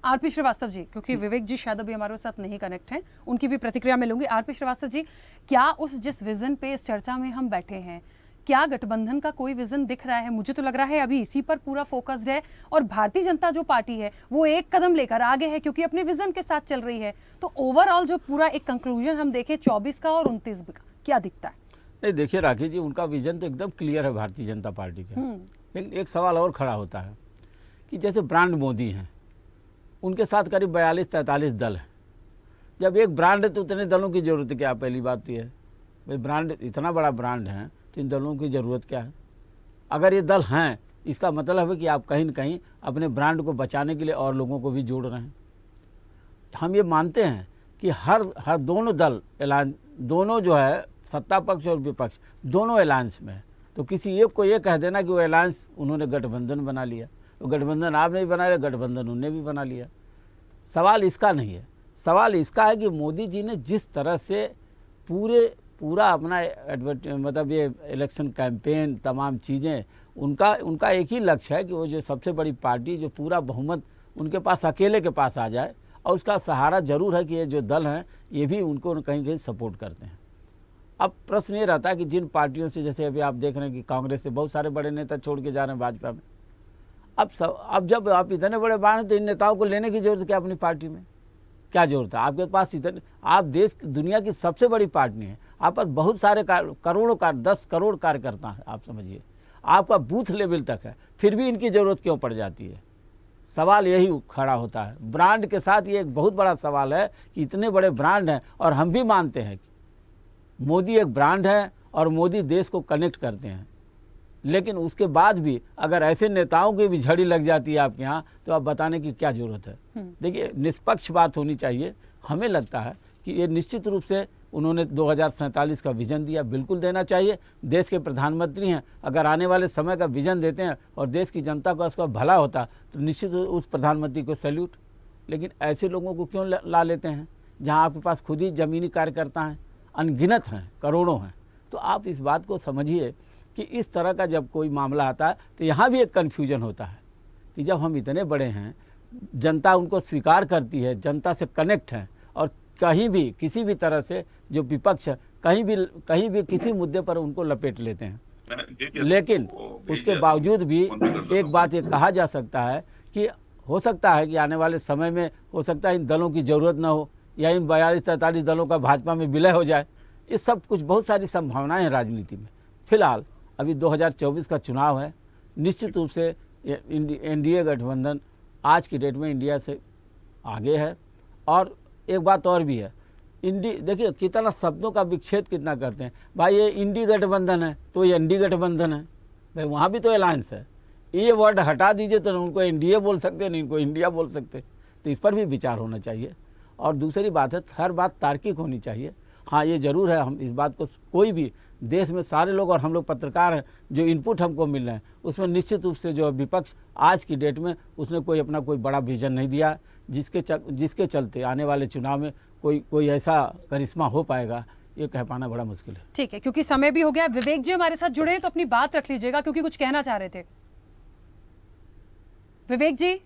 S1: आरपी श्रीवास्तव जी, क्योंकि विवेक जी शायद अभी हमारे साथ नहीं कनेक्ट हैं, उनकी भी प्रतिक्रिया मैं लूंगी। आरपी श्रीवास्तव जी, क्या उस जिस विजन पे इस चर्चा में हम बैठे हैं, क्या गठबंधन का कोई विजन दिख रहा है? मुझे तो लग रहा है अभी इसी पर पूरा फोकस्ड है और भारतीय जनता जो पार्टी है वो एक कदम लेकर आगे है क्योंकि अपने विजन के साथ चल रही है। तो ओवरऑल जो पूरा एक कंक्लूजन हम देखें 24 का और 29 का, क्या दिखता है?
S8: नहीं, देखिए राखी जी, उनका विजन तो एकदम क्लियर है भारतीय जनता पार्टी का। लेकिन एक सवाल और खड़ा होता है कि जैसे ब्रांड मोदी हैं, उनके साथ करीब 42-43 दल हैं। जब एक ब्रांड है तो उतने दलों की ज़रूरत क्या? पहली बात तो ये है भाई, ब्रांड इतना बड़ा ब्रांड है तो इन दलों की ज़रूरत क्या है? अगर ये दल हैं, इसका मतलब है कि आप कहीं न कहीं अपने ब्रांड को बचाने के लिए और लोगों को भी जोड़ रहे हैं। हम ये मानते हैं कि हर दोनों दल एलायंस, दोनों जो है सत्ता पक्ष और विपक्ष दोनों एलायंस में है। तो किसी एक को ये कह देना कि वो एलायंस उन्होंने गठबंधन बना लिया, तो गठबंधन आप नहीं बना रहे, गठबंधन उन्होंने भी बना लिया। सवाल इसका नहीं है। सवाल इसका है कि मोदी जी ने जिस तरह से पूरा अपना मतलब ये इलेक्शन कैंपेन, तमाम चीज़ें, उनका एक ही लक्ष्य है कि वो जो सबसे बड़ी पार्टी, जो पूरा बहुमत उनके पास अकेले के पास आ जाए। और उसका सहारा जरूर है कि ये जो दल हैं ये भी उनको कहीं कहीं सपोर्ट करते हैं। अब प्रश्न ये रहता है कि जिन पार्टियों से, जैसे अभी आप देख रहे हैं कि कांग्रेस से बहुत सारे बड़े नेता छोड़ के जा रहे हैं भाजपा में। अब जब आप इतने बड़े बाण हैं तो इन नेताओं को लेने की जरूरत क्या? अपनी पार्टी में क्या जरूरत है? आपके पास इतने, आप दुनिया की सबसे बड़ी पार्टी हैं, आप पास बहुत सारे करोड़ों 10 करोड़ कार्यकर्ता हैं, आप समझिए, आपका बूथ लेवल तक है, फिर भी इनकी ज़रूरत क्यों पड़ जाती है? सवाल यही खड़ा होता है। ब्रांड के साथ ये एक बहुत बड़ा सवाल है कि इतने बड़े ब्रांड हैं, और हम भी मानते हैं कि मोदी एक ब्रांड है और मोदी देश को कनेक्ट करते हैं, लेकिन उसके बाद भी अगर ऐसे नेताओं की भी झड़ी लग जाती है आपके यहाँ, तो आप बताने की क्या ज़रूरत है? देखिए, निष्पक्ष बात होनी चाहिए। हमें लगता है कि ये निश्चित रूप से उन्होंने 2047 का विज़न दिया, बिल्कुल देना चाहिए। देश के प्रधानमंत्री हैं, अगर आने वाले समय का विज़न देते हैं और देश की जनता को उसका भला होता तो निश्चित उस प्रधानमंत्री को सैल्यूट। लेकिन ऐसे लोगों को क्यों ला लेते हैं जहां आपके पास खुद ही ज़मीनी कार्यकर्ता हैं, अनगिनत हैं, करोड़ों हैं? तो आप इस बात को समझिए कि इस तरह का जब कोई मामला आता है तो यहाँ भी एक कन्फ्यूजन होता है कि जब हम इतने बड़े हैं, जनता उनको स्वीकार करती है, जनता से कनेक्ट हैं, और कहीं भी किसी भी तरह से जो विपक्ष है कहीं भी किसी मुद्दे पर उनको लपेट लेते हैं। लेकिन उसके बावजूद भी एक बात ये कहा जा सकता है कि हो सकता है कि आने वाले समय में हो सकता है इन दलों की ज़रूरत ना हो, या इन 42-43 दलों का भाजपा में विलय हो जाए। ये सब कुछ बहुत सारी संभावनाएं हैं राजनीति में। फिलहाल अभी 2024 का चुनाव है, निश्चित रूप से एनडीए गठबंधन आज की डेट में इंडिया से आगे है। और एक बात और भी है, देखिए कितना शब्दों का विच्छेद कितना करते हैं। भाई ये इंडी गठबंधन है तो ये एनडी गठबंधन है, भाई वहाँ भी तो अलायंस है। ये वर्ड हटा दीजिए तो उनको एनडीए बोल सकते हैं, नहीं इनको इंडिया बोल सकते। तो इस पर भी विचार होना चाहिए। और दूसरी बात है, हर बात तार्किक होनी चाहिए। हाँ, ये ज़रूर है, हम इस बात को, कोई भी देश में सारे लोग और हम लोग पत्रकार हैं, जो इनपुट हमको मिल रहे हैं उसमें निश्चित रूप से जो विपक्ष आज की डेट में उसने अपना कोई बड़ा विजन नहीं दिया, जिसके चलते आने वाले चुनाव में कोई ऐसा करिश्मा हो पाएगा, ये कह पाना बड़ा मुश्किल है।
S1: ठीक है, क्योंकि समय भी हो गया। विवेक जी हमारे साथ जुड़े हैं तो अपनी बात रख लीजिएगा, क्योंकि कुछ कहना चाह रहे थे विवेक जी।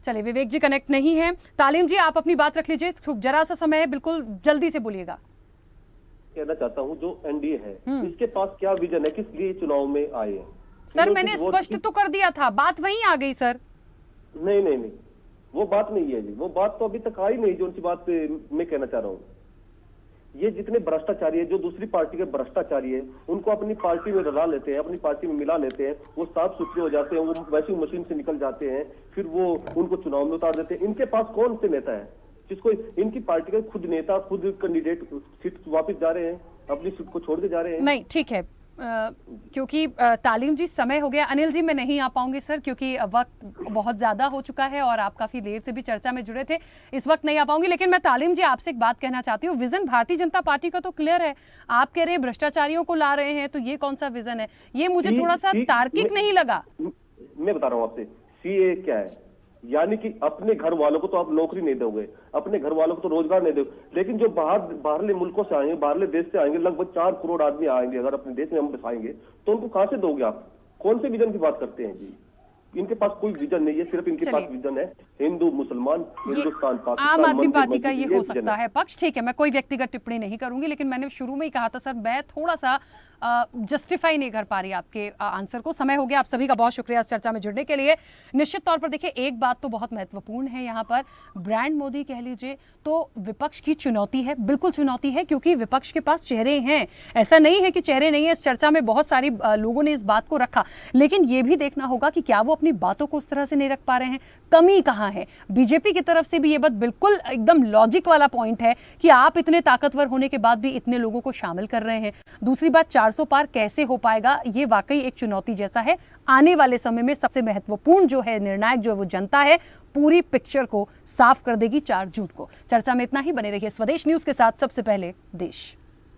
S1: चलिए, विवेक जी कनेक्ट नहीं है। तालीम जी, आप अपनी बात रख लीजिए, जरा सा समय है, बिल्कुल जल्दी से बोलिएगा।
S5: कहना चाहता हूं, जो एनडीए है इसके पास क्या विजन है, किस लिए चुनाव में आए हैं?
S1: सर मैंने स्पष्ट तो कर दिया था, बात वहीं आ गई सर।
S5: नहीं, वो बात नहीं है जी, वो बात तो अभी तक आई नहीं जो उनकी बात मैं कहना चाह रहा हूँ। ये जितने भ्रष्टाचारी है, जो दूसरी पार्टी के भ्रष्टाचारी है, उनको अपनी पार्टी में रला लेते हैं, अपनी पार्टी में मिला लेते हैं, वो साफ सुथरे हो जाते हैं, वो वैसी मशीन से निकल जाते हैं, फिर वो उनको चुनाव में उतार देते हैं। इनके पास कौन से नेता है जिसको इनकी पार्टी के खुद नेता, खुद कैंडिडेट सीट वापस जा रहे हैं, अपनी सीट को छोड़ के जा रहे हैं?
S1: नहीं, ठीक है, क्योंकि तालीम जी समय हो गया। अनिल जी मैं नहीं आ पाऊंगी सर, क्योंकि वक्त बहुत ज़्यादा हो चुका है और आप काफ़ी देर से भी चर्चा में जुड़े थे, इस वक्त नहीं आ पाऊंगी। लेकिन मैं तालीम जी आपसे एक बात कहना चाहती हूँ। विजन भारतीय जनता पार्टी का तो क्लियर है, आप कह रहे हैं भ्रष्टाचारियों को ला रहे हैं, तो ये कौन सा विजन है? ये मुझे थोड़ा सा तार्किक नहीं लगा।
S5: मैं बता रहा हूँ आपसे, सीए क्या है, यानी कि अपने घर वालों को तो आप नौकरी नहीं दोगे, अपने घर वालों को तो रोजगार नहीं दोगे, लेकिन जो बाहरले मुल्कों से आएंगे, बाहरले देश से आएंगे, लगभग 4 करोड़ आदमी आएंगे, अगर अपने देश में हम बसाएंगे तो उनको कहां से दोगे आप? कौन से विजन की बात करते हैं जी? इनके पास कोई विजन नहीं है, सिर्फ इनके पास विजन है हिंदू मुसलमान, हिंदुस्तान पाकिस्तान।
S1: आम आदमी पार्टी का ये हो सकता है पक्ष, ठीक है, मैं कोई व्यक्तिगत टिप्पणी नहीं करूंगी, लेकिन मैंने शुरू में ही कहा था सर, मैं थोड़ा सा जस्टिफाई नहीं कर पा रही आपके आंसर को। समय हो गया, आप सभी का बहुत शुक्रिया इस चर्चा में जुड़ने के लिए। निश्चित तौर पर देखिए, एक बात तो बहुत महत्वपूर्ण है यहाँ पर, ब्रांड मोदी कह लीजिए तो विपक्ष की चुनौती है, बिल्कुल चुनौती है, क्योंकि विपक्ष के पास चेहरे हैं, ऐसा नहीं है कि चेहरे नहीं है। इस चर्चा में बहुत सारी लोगों ने इस बात को रखा, लेकिन ये भी देखना होगा कि क्या वो अपनी बातों को उस तरह से नहीं रख पा रहे हैं, कमी कहाँ है। बीजेपी की तरफ से भी ये बात बिल्कुल एकदम लॉजिक वाला पॉइंट है कि आप इतने ताकतवर होने के बाद भी इतने लोगों को शामिल कर रहे हैं। दूसरी बात, 400 पार कैसे हो पाएगा, ये वाकई एक चुनौती जैसा है। आने वाले समय में सबसे महत्वपूर्ण जो है, निर्णायक जो है, वो जनता है, पूरी पिक्चर को साफ कर देगी 4 जून को। चर्चा में इतना ही, बने रहिए स्वदेश न्यूज के साथ। सबसे पहले देश।